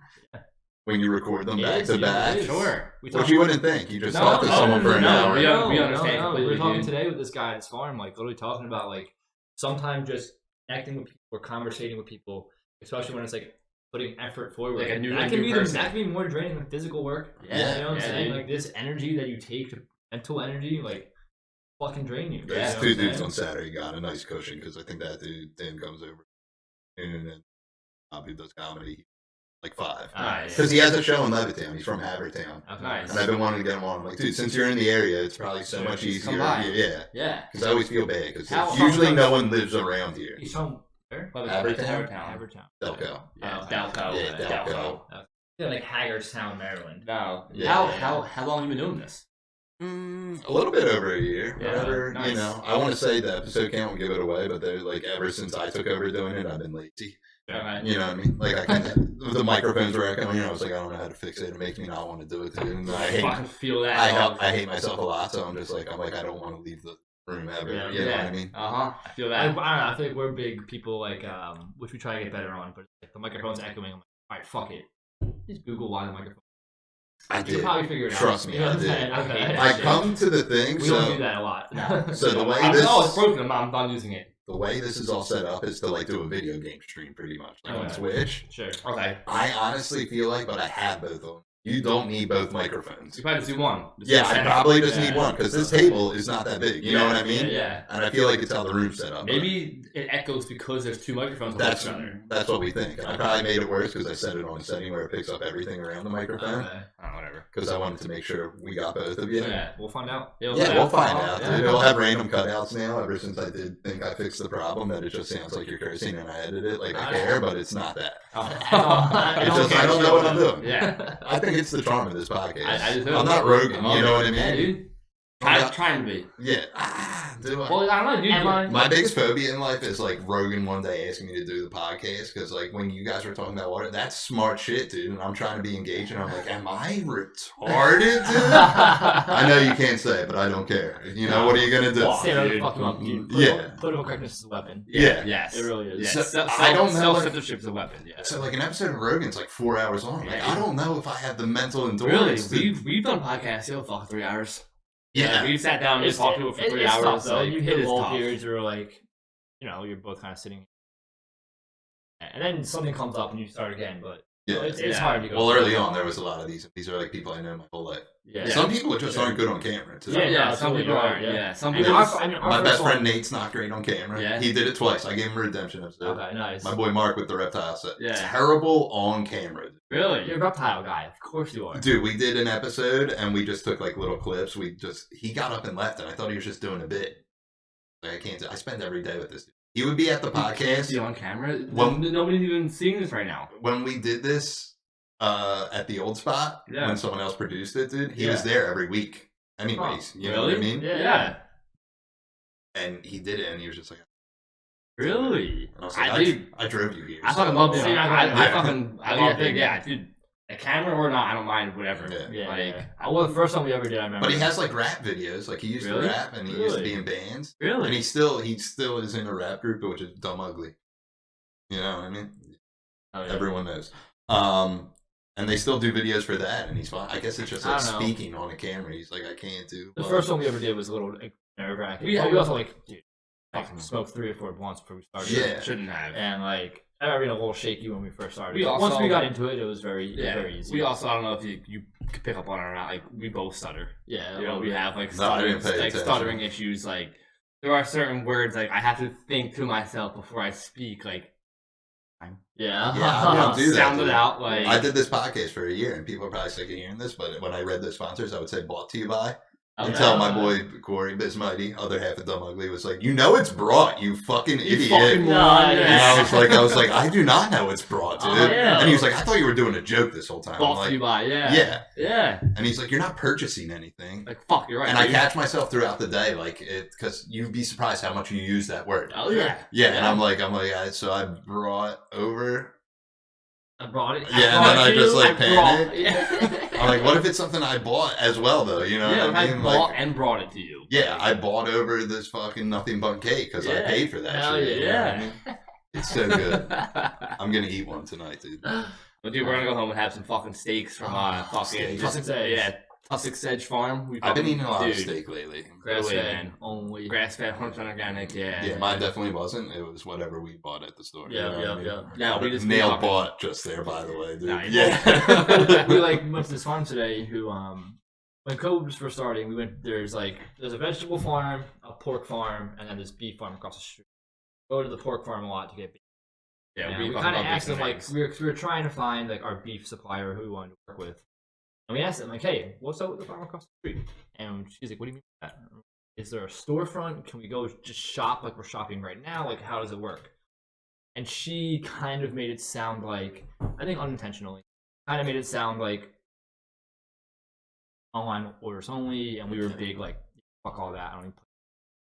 when you record them It back is, to yeah, back. it is. Sure. We Which talked- you wouldn't think. You just No, talk to no, someone no, for an no, hour. we understand We completely, were talking dude. today with this guy at his farm, like literally talking about like sometimes just connecting with people or conversating with people, especially when it's like putting effort forward. Like a new- that a can new be person. that can be more draining than physical work. Yeah, you know what I'm yeah, saying? dude. Like this energy that you take to mental energy, like fucking drain you. Those Yeah. You know two what I'm dudes saying? on Saturday got a nice cushion because I think that dude Tim comes over and then Bobby does comedy. like 5. Nice. Because he has a show in Levittown. He's from Havertown. Okay. Nice. And I've been wanting to get him on. I'm like, dude, since you're in the area, it's probably so much easier. Come by. Yeah. Yeah. Because I always feel bad. Because How- usually no one lives around here. He's from where? Havertown? Havertown. Delco. Delco. Yeah, Delco. Yeah, like Hagerstown, Maryland. No. Yeah. How long have you been doing this? A little bit over a year. Yeah, Whatever, nice. you know. I want to say the episode count will give it away, but they're like ever since I took over doing it, I've been lazy. Okay. You know what I mean? Like I can, the microphones were echoing. I was like, I don't know how to fix it. It makes me not want to do it. Dude. And I fucking hate, feel that. I hate myself a lot. So I'm just like, I don't want to leave the room ever. Yeah, you know what I mean? I feel I that. don't know. I feel like we're big people, like, which we try to get better on, but like, the microphone's echoing. I'm like, all right, fuck it. Just Google why the microphone. I You did. can probably figure it out. Trust me, You know I what I'm did. saying? I hate Okay. that I shit. come to the thing. We don't do So, that a lot. so the way I this, know it's broken. I'm done using it. the way this is all set up is to like do a video game stream, pretty much, like on Okay. Twitch. Sure. Okay. I honestly feel like, but I have both of them. You don't need both microphones. You probably just do one. Just Yeah, do I center. probably just Yeah. need one because this table is not that big. You know what I mean? Yeah. And I feel like it's how the room's set up. but Maybe it echoes because there's 2 microphones on that's each other. that's what we think. And I probably made it worse because I set it on a setting where it picks up everything around the microphone Okay. Oh, whatever. because I wanted to make sure we got both of you. Yeah. We'll find out. Yeah, we'll find out, Yeah. dude. We'll have random cutouts now. Ever since I did think I fixed the problem, that it just sounds like you're cursing and I edit it like I care, but it's not that. It's just I don't know what I'm doing. Yeah. I think it's the charm of this podcast. I just I'm not Rogan, you know what I mean? Yeah, dude. Trying to be. Yeah. Do I? Well, I don't know, dude. Am I? My biggest phobia in life is like Rogan one day asking me to do the podcast because like when you guys were talking about water, that's smart shit, dude. And I'm trying to be engaged, and I'm like, am I retarded, dude? I know you can't say it, but I don't care. You know, what are you gonna do? Fuck. Stand up and Dude. fuck him up, dude. Yeah. Political correctness is a weapon. Yeah. Yes. It really is. Yes. So, I don't know, like- Self-censorship's a weapon. Yeah. So like an episode of Rogan's like 4 hours long. Like Yeah. I don't know if I have the mental Really? endurance. to- We've done podcasts, yo, fuck 3 hours. yeah. We've sat down and just talked to it for 3 it's hours. tough, though. Like, You it hit is wall tough. periods where like, you know, you're both kind of sitting, and then something comes up and you start again. But Yeah. it's Yeah. hard to go. Well, through. early on there was a lot of these. These are like people I know my whole life. Yeah. Some people just aren't good on camera. Too. Yeah, Some totally people right, are. yeah. Yeah. Some I mean, people. our My first best one- friend Nate's not great on camera. Yeah. He did it twice. I gave him a redemption episode. Okay, nice. My boy Mark with the reptile set. Yeah. Terrible on camera. Really? You're a reptile guy. Of course you are. Dude, we did an episode and we just took like little clips. He got up and left and I thought he was just doing a bit. Like, I can't. I spend every day with this dude. He would be at the Can't be podcast on camera. Well- Nobody's even seeing this right now. when we did this at the old spot Yeah. when someone else produced it, dude. He Yeah. was there every week. Anyways, you know what I mean? Yeah. And he did it and he was just like, Really? and I was like, I drove you here. I so- fucking love this. Yeah. I fucking I I love love it. yeah, dude. A camera or not, I don't mind. Whatever. Yeah. Yeah. Like, Well, the first one we ever did, I remember. But he has like rap videos. Like he used Really? to rap and he used to Really? be in bands. really? And he still is in a rap group, which is Dumb Ugly. You know what I mean? Oh, yeah. Everyone knows. And they still do videos for that, and he's fine. I guess it's just I like don't know. speaking on a camera. He's like, I can't do. The first one we ever did was a little like, nerve-wracking. We- But we also like, dude, Fucking- like smoked 3 or 4 blunts before we started. Yeah. Shouldn't have. And like, I remember being a little shaky when we first started. We But also- once we got into it, it was very Yeah. easy. We also I don't know if you could pick up on it or not. Like we both stutter. yeah, You know, we have like No, I stuttering, didn't pay attention. stuttering issues. Like there are certain words like I have to think to myself before I speak. Like yeah. Yeah, I don't do that, sound it dude. out. Like I did this podcast for a year, and people are probably sick of hearing this, but when I read the sponsors, I would say brought to you by. Okay. Until my boy Corey Bismighty, other half of Dumb Ugly, was like, you know it's brought, you fucking idiot. fucking No, moron, yeah. And I was like, I do not know it's brought, dude. Oh, yeah. And he was like, I thought you were doing a joke this whole time. I'm Brought to you like, by yeah. yeah. Yeah. And he's like, you're not purchasing anything. Like fuck, you're right. And I dude. catch myself throughout the day, like it, because you'd be surprised how much you use that word. Oh yeah. Yeah, and I'm like, so I brought over. I brought it. Yeah, and then I just, like, panic. Yeah. I'm like, what if it's something I bought as well, though? You know Yeah, what I I mean? bought Like, and brought it to you. yeah, I bought over this fucking nothing but cake because I Yeah. paid for that Hell shit. you know what I mean? Yeah. It's so good. I'm gonna eat one tonight, dude. But dude, we're gonna go home and have some fucking steaks from fucking steaks. Sussex Edge. yeah, Sussex Edge Farm. I've been eating a lot of dude, steak lately. Grass Really, fed man. only. Grass fed, 100% organic. Yeah. Yeah, mine definitely wasn't. It was whatever we bought at the store. you Yeah, know what I mean? yeah. No, we just nailed fucking- bought just there, by the way, dude. Nice. Yeah. We like went to this farm today. Who when COVID was first starting, we went. There's a vegetable farm, a pork farm, and then this beef farm across the street. Go to the pork farm a lot to get beef. Yeah, And we fucking kind of love asked them, bacon and like, eggs. we were trying to find, like, our beef supplier who we wanted to work with. And we asked them, like, hey, what's up with the farm across the street? And she's like, what do you mean by that? Is there a storefront? Can we go just shop like we're shopping right now? Like, how does it work? And she kind of made it sound like, I think unintentionally, kind of made it sound like online orders only, and we were big, like, fuck all that. I don't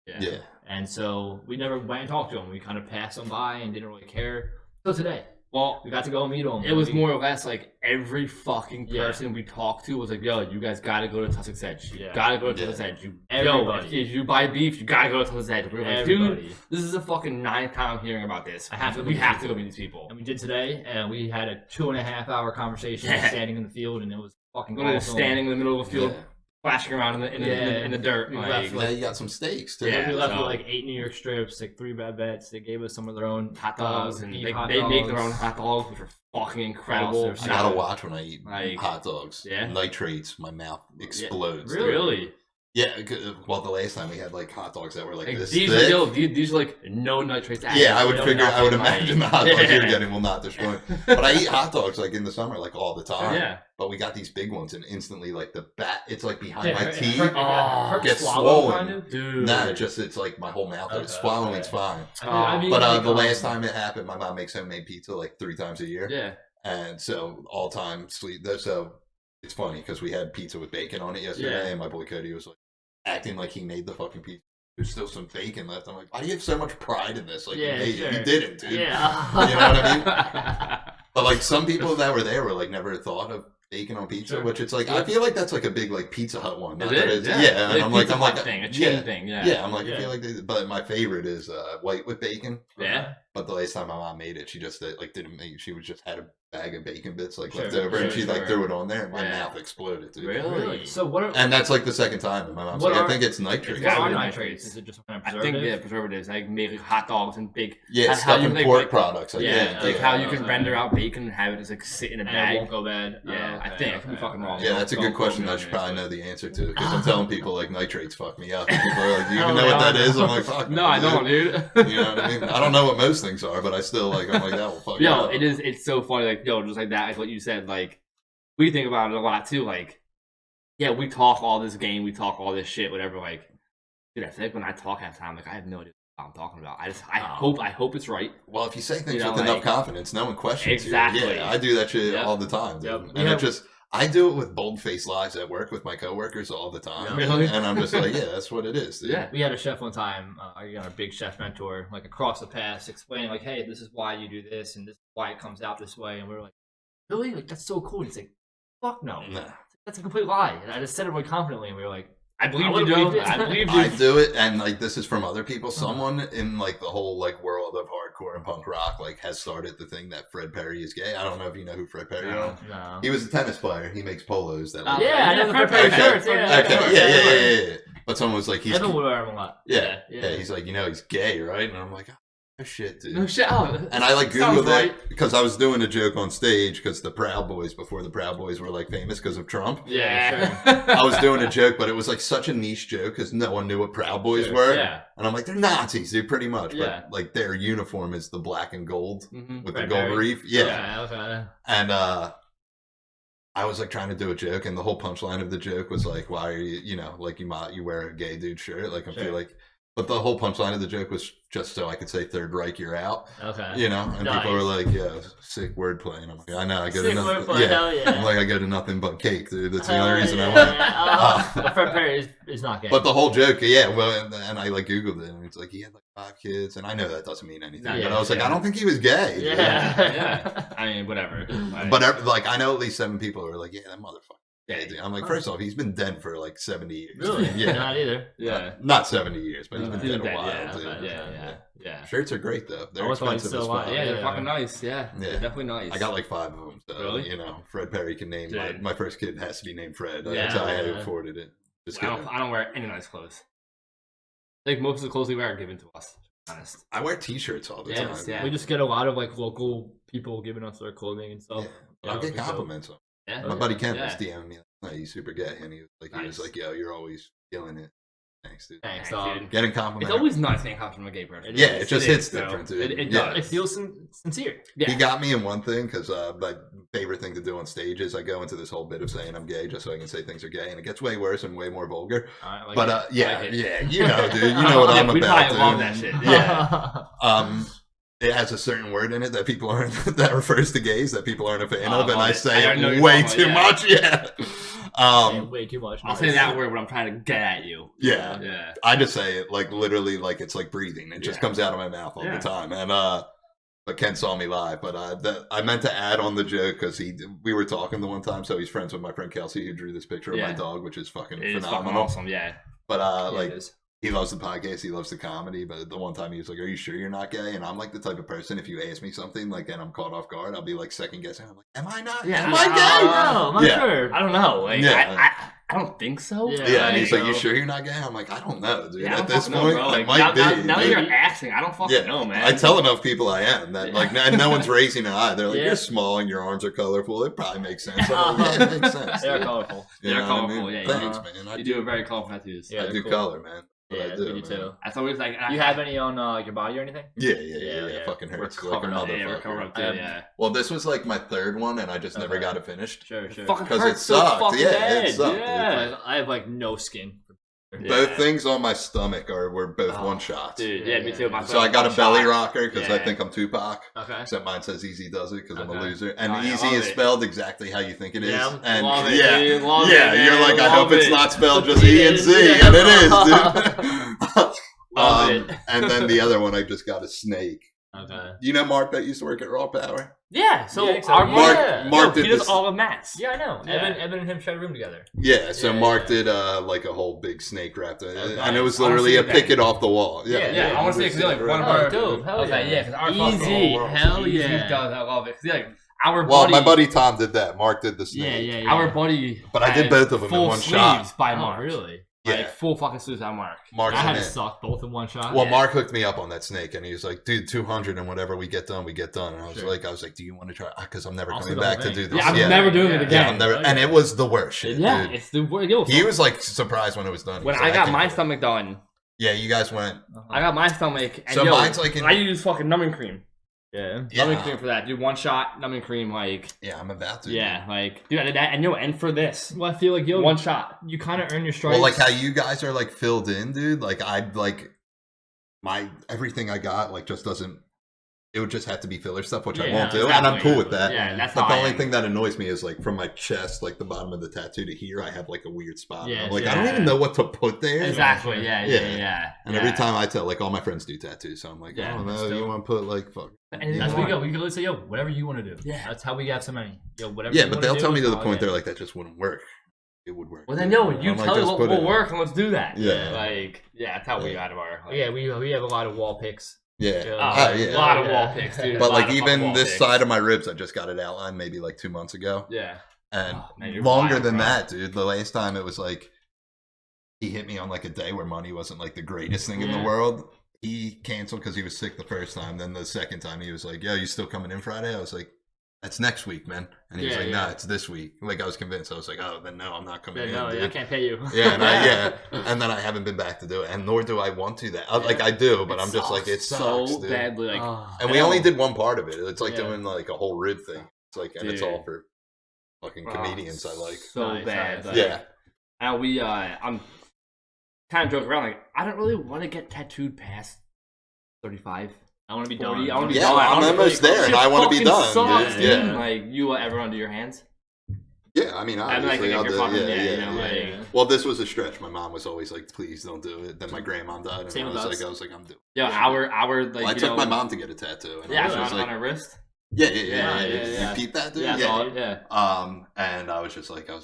even Yeah. And so we never went and talked to them. We kind of passed them by and didn't really care. So today, Well, we got to go and meet them. it was more or less like every fucking Yeah. person we talked to was like, yo, you guys gotta go to Tussock's Edge. You Yeah. gotta go to Yeah. Tussock's Edge. Yo, Everybody. if you buy beef, you gotta go to Tussock's Edge. We were like, Everybody. dude, this is the fucking 9th time I'm hearing about this. I have to We meet have these to go people. meet these people. And we did today, and we had a 2.5-hour conversation Yeah. standing in the field, and it was fucking Literally awesome. standing in the middle of the field, Yeah. flashing around in the dirt. We Like, left, Now you got some steaks too. Yeah. We left so- with like 8 New York strips, like 3 bavettes. They gave us some of their own hot dogs, and beef they hot make their dogs. own hot dogs, which are fucking incredible. they're I gotta watch when I eat Like, hot dogs. yeah. Nitrates, my mouth explodes. Really? Really? Yeah, well, the last time we had like hot dogs that were like Like, this these thick. are like no nitrates added. Yeah, I would no figure. I would nothing, imagine like- the hot dogs you're Yeah. getting will not destroy. But I eat hot dogs like in the summer, like all the time. Yeah. But we got these big ones, and instantly, like the bat, it's like behind Yeah, my her- teeth. her- Oh, her gets swallow, swollen. kind of. Dude. Nah, it's like my whole mouth. Okay, Swallowing's okay. fine. I mean, But like, the last time it happened, my mom makes homemade pizza like 3 times a year, Yeah. and so all time sleep. So it's funny because we had pizza with bacon on it yesterday, Yeah. and my boy Cody was like acting like he made the fucking pizza. There's still some bacon left. I'm like, why do you have so much pride in this? Like, Yeah, you made sure. it. You didn't, dude. Yeah. You know what I mean? But like some people that were there were like never thought of bacon on pizza, Sure. which it's like I feel like that's like a big like Pizza Hut one. Not It that is, it's- yeah. And Like I'm like, Pizza I'm like, Hut thing, a yeah, chain thing, yeah. yeah. I'm like, I Yeah. feel like, but my favorite is white with bacon. Yeah. But the last time my mom made it, she just like didn't make. She was just had a bag of bacon bits like Sure, left over, and sure, she like sure. threw it on there, and my Yeah. mouth exploded. Dude. Really? So what are And that's like the second time, and my mom's What like, are- I think it's nitrates. what gotta are be nitrates? nitrates. Is it just kind of I preservative? think preservatives. Like make like, hot dogs and big. Yeah, how stuff you and make, pork like, products. Like, Yeah, like yeah, how you okay. can render out bacon and have it just like sit in a And it bag. won't go bad. Yeah, I think I could be fucking wrong. Yeah, that's a Don't good quote question. me I on should this, probably but- know the answer to because I'm telling people like nitrates fuck me up. And people are like, "Do you I even don't know what know. that is?" I'm like, "Fuck." No, I dude." don't, dude. You know what I mean? I don't know what most things are, but I still like. I'm like, that will fuck. you Yo, up. it is. It's so funny. Like, yo, just like that. Like what you said. Like, we think about it a lot too. Like, yeah, we talk all this game. We talk all this shit. Whatever. Like, dude, I feel like when I talk half the time, like I have no idea what I'm talking about. I hope it's right. Well, if you say things You know, with enough like- confidence, no one questions Exactly. you. Yeah, I do that shit Yep. all the time, dude. Yep. And Yeah. it just. I do it with bold-faced lies at work with my coworkers all the time, Really? and I'm just like, yeah, that's what it is, dude. Yeah. We had a chef one time, our big chef mentor, like across the pass, explaining like, "Hey, this is why you do this, and this is why it comes out this way." And we were like, "Really? Like that's so cool." And he's like, "Fuck no, Nah. that's a complete lie." And I just said it really confidently, and we were like, I believe I you, would've Joe. believed it. I believe you. I do it, and like this is from other people. Someone in like the whole like world of hardcore and punk rock like has started the thing that Fred Perry is gay. I don't know if you know who Fred Perry No. is. "No." He was a tennis player. He makes polos that. Like, Yeah, I know the Fred Perry Okay. shirts. Yeah, Okay, sure. yeah. But someone was like, he's Evan would wear them a lot. yeah. yeah. He's like, he's gay, right? And I'm like, oh shit, dude. No shit. Oh, And I like sounds Googled right. it because I was doing a joke on stage because the Proud Boys, before the Proud Boys were like famous because of Trump. Yeah, I was doing a joke, but it was like such a niche joke because no one knew what Proud Boys Sure, were. yeah. And I'm like, they're Nazis, dude, pretty much. Yeah. But like their uniform is the black and gold Mhm. with Fred the gold Perry. reef. Yeah. Yeah, okay. And I was like trying to do a joke, and the whole punchline of the joke was like, "Why are you, like you wear a gay dude shirt?" Like I Sure. feel like, but the whole punchline of the joke was just so I could say Third Reich, you're out. Okay. And people were Nice. like, "Yeah, sick wordplay," and I'm like, "I know, I go to Sick nothing." wordplay, hell yeah. I'm like, I go to nothing but cake, dude. That's the Hell only reason I yeah. went. But Fred Perry is not gay. But the whole joke, yeah, well, and I like Googled it, and it's like he had like 5 kids, and I know that doesn't mean anything, Yeah, but I was like, yeah. I don't think he was gay. dude. yeah. Yeah. I mean, whatever. But like, I know at least 7 people who are like, yeah, that motherfucker. Yeah. Dude. I'm like, first off, he's been dead for like 70 years. Really? Yeah. Not either. Yeah. Not 70 years, but he's been He's dead been a dead, while. yeah, dude. okay, Yeah. Shirts are great though. They're I thought he was expensive still as alive. fuck. Yeah, they're Yeah. fucking nice. Yeah. Yeah. They're definitely nice. I got like 5 of them. So, Really? Fred Perry can name Dude. my first kid has to be named Fred. Yeah. That's how I afforded it. Just I kidding. don't wear any nice clothes. Like most of the clothes we wear are given to us. To be honest. I wear t-shirts all the Yeah, time. yeah. We just get a lot of like local people giving us their clothing and stuff. Yeah. But I'll get so- compliments. Yeah. My buddy Ken Yeah. was DMing me. He's super gay, and he was Nice. like, "Yo, you're always killing it." Thanks, dude. Thanks, Thanks, dog. dude. Getting It's complimented. always nice getting compliment from a gay person. Yeah, it just hits is, different, so dude. It Yeah. does. It feels sincere. Yeah. He got me in one thing because my favorite thing to do on stage is I go into this whole bit of saying I'm gay just so I can say things are gay, and it gets way worse and way more vulgar. Like But yeah, like it. yeah, you know, dude, you know what I'm we about, probably dude. love that shit. Yeah. It has a certain word in it that people aren't that refers to gays that people aren't a fan of, and I say I know it you're way talking too about, much. Yeah. way too much. I'll say that word when I'm trying to get at you. Yeah. Yeah. I just say it like literally like it's like breathing. It just Yeah. comes out of my mouth all Yeah. the time. And but Ken saw me live. But I meant to add on the joke because we were talking the one time. So he's friends with my friend Kelsey who drew this picture of my Yeah. dog, which is fucking It's phenomenal. fucking awesome. Yeah. But like he loves the podcast, he loves the comedy. But the one time he was like, "Are you sure you're not gay?" And I'm like the type of person, if you ask me something like and I'm caught off guard, I'll be like second guessing. I'm like, "Am I not? Yeah, Am I gay?" No, I'm not Yeah. sure. I don't know. Like, Yeah. I don't think so. Yeah. Yeah, and he's like, so- "You sure you're not gay?" I'm like, "I don't know, dude. Yeah, I At don't this fucking point, know, bro. I Like, might now, be." now that dude. you're asking, I don't fucking know, man. I tell enough people I am that like and no one's raising an eye. They're like, Yeah. "You're small and your arms are colorful. It probably makes sense." I'm like, "Yeah, it makes sense." They're dude." colorful. You They're know what I colorful, mean? yeah, Thanks, you man. You do a very colorful tattoos. Yeah, I they're do cool. color, man. What Yeah, I do, you man. too. That's always like. You have any on your body or anything? Yeah. Yeah. Fucking We're hurts like a covered up. Yeah, we're motherfucker. covered up too. Yeah. Well, this was like my third one, and I just never Okay. got it finished. Sure. Fucking Because hurts it so sucked. fucking Yeah, it bad. sucked, dude. Yeah. I have like no skin. Both things on my stomach were both Oh, one shots. Dude, yeah, me too. My So I got a one belly shot. rocker because I Yeah. think I'm Tupac. Okay. Except mine says Easy does it because I'm a Okay. loser. And Oh, I Easy love is it. spelled exactly how you think it is. Yeah, and love it, yeah, dude. Love yeah, it, you're man. like, I hope Love it's it. not spelled just It E and is, Z, yeah. and it is, dude. Love it. And then the other one, I just got a snake. Okay. You know Mark that used to work at Raw Power? Yeah, so Yeah, so our Mark he did does this- all of Matt's. Yeah, I know. Yeah. Evan and him shared a room together. Yeah, so Yeah, Mark yeah. did like a whole big snake wrap, Okay. and it was I wanna literally see a that. picket off the wall. Yeah, I want to say because like one of Oh, our dope. Hell okay, yeah. yeah, because our Easy. fucking whole world. Hell Easy yeah. does. I love it. 'Cause, like our Well, buddy, my buddy Tom did that. Mark did the snake. our buddy, But I did had both of them in full one sleeves shot. by Oh, Mark. really? Yeah. Like full fucking sleeves by Mark. Mark's I in had to it. suck both in one shot. Well, Yeah. Mark hooked me up on that snake, and he was like, "Dude, 200 and whatever we get done, we get done." And I was Sure. like, "Do you want to try?" Because I'm never I'll coming see the whole back to thing. do this. Yeah, I'm never doing it Yeah. again. Yeah, I'm never. Oh, And yeah. it was the worst shit, Yeah, dude. it's the yo, He was like surprised when it was done. when He's I like, got can't my do it." stomach done. Yeah, you guys went. I got my stomach. And So yo, mine's like in- I use fucking numbing cream. Yeah. Numbing cream for that. Do one shot numbing cream. Like Yeah, I'm about to. yeah, like dude, I did that. And yo, and for this, Well, I feel like one shot. you kind of earn your stripes. Well, like how you guys are like filled in, dude. Like I'd like my everything I got like just doesn't. It would just have to be filler stuff, which I Yeah, won't do, and I'm exactly. cool with that. Yeah, that's But how the I only am. thing that annoys me is like from my chest, like the bottom of the tattoo to here, I have like a weird spot. Yeah, I'm like, yeah. I don't even know what to put there. Exactly. Yeah. Yeah. And every yeah. time I tell, like all my friends do tattoos, so I'm like, Yeah, I don't know, still- you want to put like fuck. Anything That's you what we want. go. We can literally say, yo, whatever you want to do. Yeah. That's how we got so many. Yo, whatever. Yeah, you but wanna they'll do, tell me to the oh, point yeah. they're like, that just wouldn't work. It would work. Well, then yo, you I'm like, tell us just what put will it. work and let's do that. Yeah. Like yeah, that's how we Yeah. out of our. Like, Yeah, we have a lot of wall picks. Yeah. Yeah. Oh, a yeah. lot of Yeah. wall picks, dude. But A lot like of fucking even wall this picks. side of my ribs, I just got it outlined maybe like 2 months ago. Yeah. And Oh, man, you're longer wild, than bro. that, dude. The last time it was like he hit me on like a day where money wasn't like the greatest thing in the Yeah. world. He canceled because he was sick the first time. Then the second time he was like, "Yo, you still coming in Friday?" I was like, "That's next week, man." And he was Yeah, like, yeah. "Nah, it's this week." Like I was convinced. I was like, "Oh, then no, I'm not coming Yeah, in." no, dude. I can't pay you. Yeah, and then I haven't been back to do it, and nor do I want to. Like I do, but I'm just like it sucks, so dude. badly. Like And we only did one part of it. It's like Yeah. doing like a whole rib thing. It's like, and it's Dude. all for fucking comedians I like. so Nice, bad. nice. Like, Yeah. And we I'm kind of joking around like I don't really want to get tattooed past 35. I want to be 40. done. I want to be Yeah, done. well, I I'm wanna be almost there, and shit I wanna be fucking done, Sucks, dude. dude. Yeah. Like you will ever undo your hands. Yeah, I mean, I mean, like, obviously, if I'll you're do fucking- it. yeah, Yeah, you know, yeah. like- Well, this was a stretch. My mom was always like, "Please don't do it." Then my grandma died, and Same I with was us. like, "I'm doing." Yo, Yeah. our like Well, I you took know, my mom to get a tattoo, and Yeah, I was just on like, her wrist. "Yeah. Yeah, yeah. You peep that, dude? Yeah, Yeah. solid. Yeah. And I was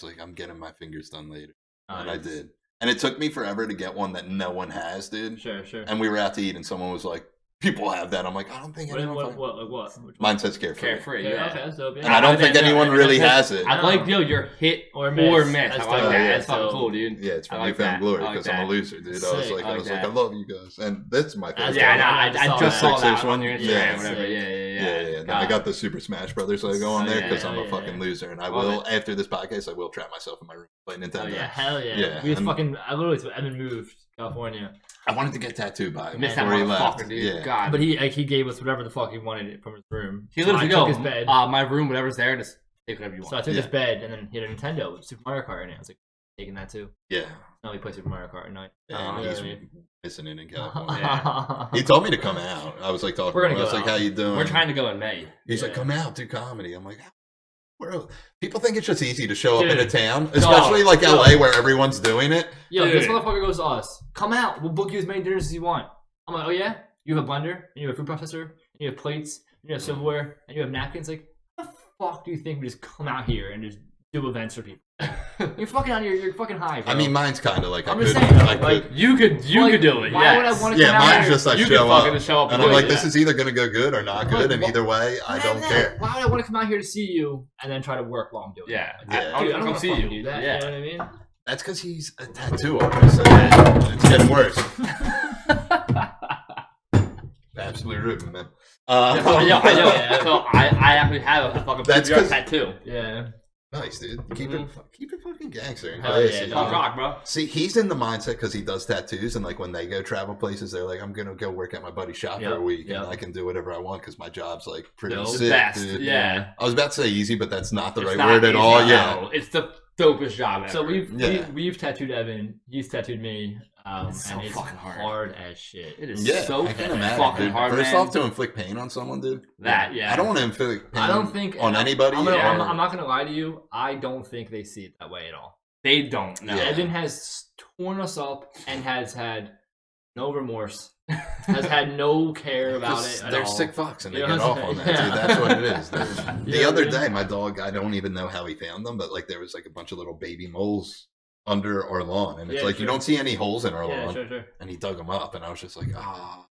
like, I'm getting my fingers done later, and I Nice. did. And it took me forever to get one that no one has, dude. Sure. And we were out to eat, and someone was like, "People have that." I'm like, "I don't think anyone." What? Which one? Mine says carefree. Carefree. Yeah, Yeah. okay, that's dope. Yeah. And I don't think anyone really has it. I like yo, you're hit Or or miss. miss. That's I like dope. that. Yeah. That's fucking So- cool, dude. Yeah, it's I for like newfound that. glory I like because I'm a that. loser, dude. I was Sick. like, I like that. I love you guys, and this is my first. Yeah, one. no, I saw just that. saw that Six on your one. Instagram. Yeah. Whatever. Yeah. Yeah. Then I got the Super Smash Brothers logo on Oh, there yeah, because I'm a yeah. fucking loser, and I Love will after this podcast I will trap myself in my room play Nintendo. Oh, yeah. Hell yeah. Yeah, We just and- fucking. I literally, Evan moved California. I wanted to get tattooed by him Missed that before he left. motherfucker, dude. Yeah. God. But he gave us whatever the fuck he wanted from his room. He So literally I took go, his bed. my room, whatever's there, just take whatever you want. So I took Yeah. his bed, and then he had a Nintendo with Super Mario Kart in it. I was like, taking that too. Yeah. No, he plays Super Mario Kart at night. And he's Yeah. missing it in California. Yeah. He told me to come out. I was like talking We're to gonna him. I was go like, out. how you doing? We're trying to go in May. He's like, Yeah. come out, do comedy. I'm like, bro, people think it's just easy to show up in a Dude. town, especially like No. LA where everyone's doing it. Yo, Dude. this motherfucker goes to us. Come out. We'll book you as many dinners as you want. I'm like, oh yeah? You have a blender, and you have a food processor, and you have plates, and you have silverware, and you have napkins. Like, how the fuck do you think we just come out here and just do events for people? You're fucking out here. You're fucking high, bro. I mean, mine's kind of like I'm I just could, saying, I like, could. You could do it. Why would I want to Yeah, come out mine's here? just I You show could up, fucking show up and and I'm do like, it, this yeah. is either gonna go good or not good, and either way, I don't care. Why would I want to come out here to see you and then try to work while I'm doing Yeah. it? Yeah. Dude, I I'll don't come want see to you. do that. Yeah. You know what I mean? That's because he's a tattoo artist. And it's getting worse. Absolutely ripping, man. I know. Yeah. So I actually have a fucking That's PBR 'cause- tattoo. Yeah. Nice, dude. Keep it fucking gangster. and Hell classy, yeah, you Punk know? rock, bro. See, he's in the mindset because he does tattoos, and like when they go travel places, they're like, "I'm gonna go work at my buddy's shop for a Yep, week, yep. and I can do whatever I want because my job's like pretty Dope. The sick." best. Dude. Yeah. I was about to say easy, but that's not the It's right not word at easy, all. no. Yeah, It's the dopest job ever. So Yeah. we've tattooed Evan. He's tattooed me. It's so and it's fucking hard. hard as shit. It is yeah. so I can imagine. fucking Dude. hard, First man. off, to inflict pain on someone, dude. That, yeah. I don't want to inflict pain. I don't think on anybody. I'm Yeah. not gonna lie to you. I don't think they see it that way at all. They don't know. Yeah. Evan has torn us up and has had no remorse. Has had no care about it at They're all. sick fucks and they You know get what off I'm on that, saying? dude. That's what it is. The Yeah, other dude. day, my dog, I don't even know how he found them, but like there was like a bunch of little baby moles under our lawn. And it's Yeah, like you sure. don't see any holes in our Yeah, lawn. sure. And he dug them up, and I was just like, ah.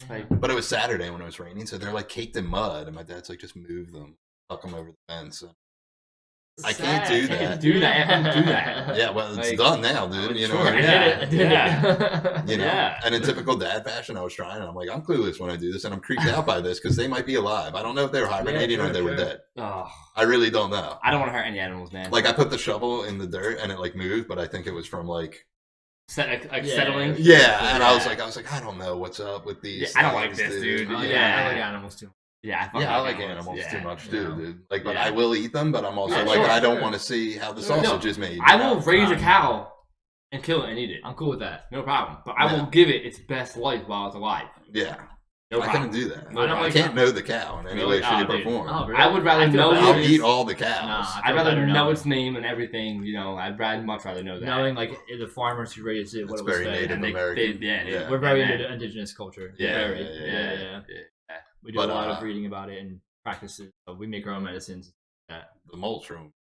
Like, But it was Saturday when it was raining, so they're like caked in mud. And my dad's like, just move them, tuck them over the fence. And I can't do that. do that. I can't do that. yeah, well, it's Like, done now, dude. You know sure, what I I mean? yeah. did it. I did it. You know, Yeah. and in typical dad fashion, I was trying, and I'm like, I'm clueless when I do this, and I'm creeped out by this because they might be alive. I don't know if they were hibernating or sure, they were sure. dead. oh, I really don't know. I don't want to hurt any animals, man. Like, I put the shovel in the dirt, and it like moved, but I think it was from like, like Yeah. settling. yeah. And I was Yeah. like, I don't know what's up with these. Yeah, I don't like things, this, dude. Oh, Yeah. yeah, I like animals too. Yeah, Yeah, I like animals yeah. too much Yeah. too, dude. Like, but Yeah. I will eat them, but I'm also Yeah, like, sure, I don't sure. want to see how the Sure. sausage is made. I you know? will raise a cow and kill it and eat it. I'm cool with that. No problem. But I Yeah. will give it its best life while it's alive. Yeah, No I problem. couldn't do that. No I problem. can't know the cow in any Really? way, shape, Oh, or dude. form. Oh, really? I would rather I feel know better. I'll it is- eat all the cows. Nah, I I'd feel rather better know knowing. its name and everything. You know, I'd much rather know that. Knowing like the farmers who raised it, what It's it was very fed. native And they- American. yeah, Yeah. We're very Yeah. into indigenous culture. Yeah, Very. yeah. We do But, a lot of reading about it and practices. So we make our own medicines. The mulch room.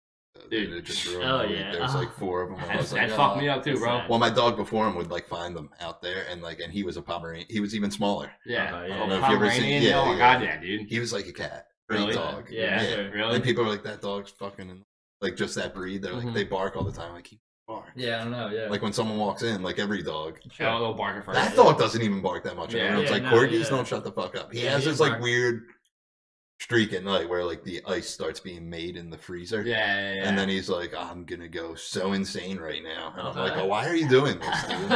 Dude. It just grew Oh, up. yeah. There's like 4 of them. I was That like, fucked oh. me up too, bro. Well, my dog before him would like find them out there, and like, and he was a Pomeranian. He was even smaller. Yeah. I don't know if you ever seen- Pomeranian? yeah, Oh my yeah. god, yeah, dude. He was like a cat, great Really? dog. Yeah, sure. Really? And people are like, that dog's fucking like just that breed. They're like, Mhm. they bark all the time. Like he bark. Yeah, I don't know. Yeah. Like when someone walks in, like every dog. Sure. A little barker first. That dog doesn't even bark that much. Yeah. Yeah, it's Yeah, like no, corgis yeah. don't shut the fuck up. He Yeah, has he this bark. like weird streak at night where like the ice starts being made in the freezer. Yeah. And then he's like, I'm gonna go so insane right now. And I'm like, Uh-huh. oh, why are you doing this, dude?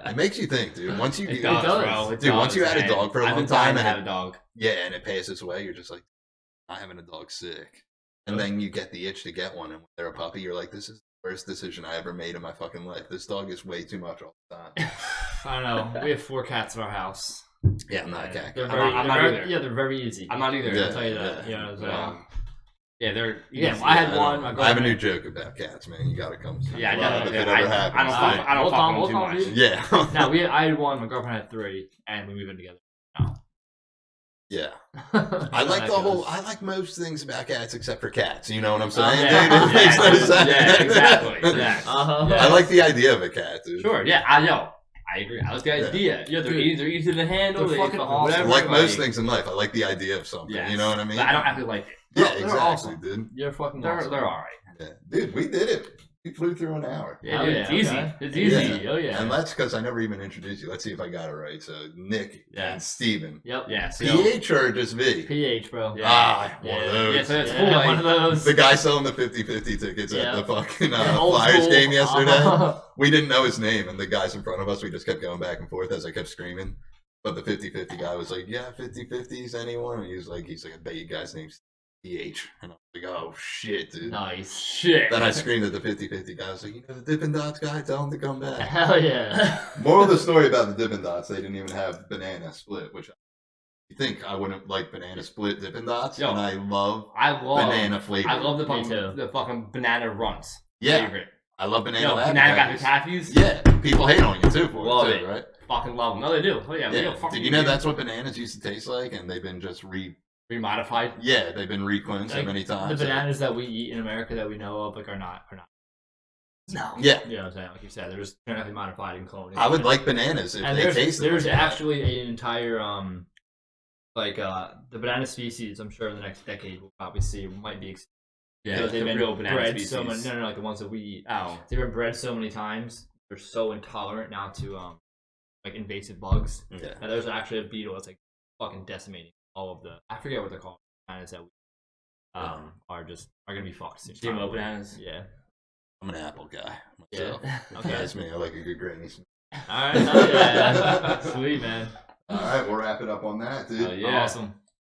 It makes you think, dude. Once you It get, does, does. bro. It Dude, once does, you had a man. dog for a I've long been dying time to and have it- a dog. yeah, and it passes away, you're just like, not having a dog sick. And then you get the itch to get one, and when they're a puppy, you're like, this is the worst decision I ever made in my fucking life. This dog is way too much all the time. I don't know. We have 4 cats in our house. Yeah, I'm not a cat They're guy. very, I'm not they're very- either. Yeah, they're very easy. I'm not either. Yeah. I'll tell you that. yeah. You know, so, Yeah, they're. Yeah, easy. I had I one. don't- My I have a new girlfriend- joke about cats, man. You gotta come see Yeah, I me know. live if Yeah, it I ever happens. don't fuck. I don't Hold fuck on, with them hold too on, much. dude. Yeah. No, I had 1. My girlfriend had 3, and we moved in together. Yeah. I like I like most things about cats except for cats. You know what I'm Oh, saying? yeah. Dude, it makes no Yeah, sense. yeah, exactly. Yeah. Uh-huh. Yeah. I like the idea of a cat, dude. Sure. Yeah, I know. I agree. I like the idea. Yeah, they're easy to handle. They're They fucking awesome. whatever. Like most things in life, I like the idea of something. Yes. You know what I mean? But I don't actually like it. Yeah, They're exactly, awesome. dude. You're fucking They're awesome. all right. Yeah. Dude, we did it. We flew through an hour. Yeah, Oh, dude, yeah, it's easy. okay. It's easy. Yeah. Oh yeah. And that's because I never even introduced you. Let's see if I got it right. So Nick Yeah. and Steven. Yep. Yeah, so PH or just V? PH, bro. Yeah. Ah, one of Yeah. those. Yeah, so it's Yeah, full one of those. The guy selling the 50-50 tickets Yeah. at the fucking Old Flyers school. game yesterday. We didn't know his name, and the guys in front of us, we just kept going back and forth as I kept screaming. But the 50-50 guy was like, yeah, 50-50s, anyone? And he's like, I bet you guys' name's PH. And I was like, oh, shit, dude. Nice. Shit. Then I screamed at the 50-50 guy. I was like, you know the Dippin' Dots guy? Tell him to come back. Hell yeah. Moral of the story about the Dippin' Dots, they didn't even have banana split, which you think I wouldn't like banana split Dippin' Dots, Yo, and I love I love banana flavor. I love Me too. the fucking banana runs. Yeah. Favorite. I love banana Yo, Laffy banana Taffies. Laffy Taffies. Yeah, people hate on you too for Love it, too, it. right? Fucking love them. No, they do. Oh yeah. Yeah. Yo, fucking Did you know that's what bananas used to taste like, and they've been just remodified? yeah, they've been recloned so Like, many The times. bananas that we eat in America that we know of, like, are not. No. Yeah, You know what I'm saying? Like you said, they're just genetically modified and cloned. I would like bananas if And they tasted there's like that. actually an entire the banana species. I'm sure in the next decade we'll probably see might be. Yeah, They've the been real banana bred species. so many. No, like the ones that we eat. Oh. They've been bred so many times. They're so intolerant now to like invasive bugs. Yeah. Now there's actually a beetle that's like fucking decimating all of the. I forget what they're called. Bananas that we are gonna be fucked soon. GMO probably. bananas. Yeah. I'm an apple guy Yeah. myself. Okay. That's me. I like a good Granny Smith. All right. Hell yeah. Sweet man. All right, we'll wrap it up on that, dude. Oh, yeah. Awesome.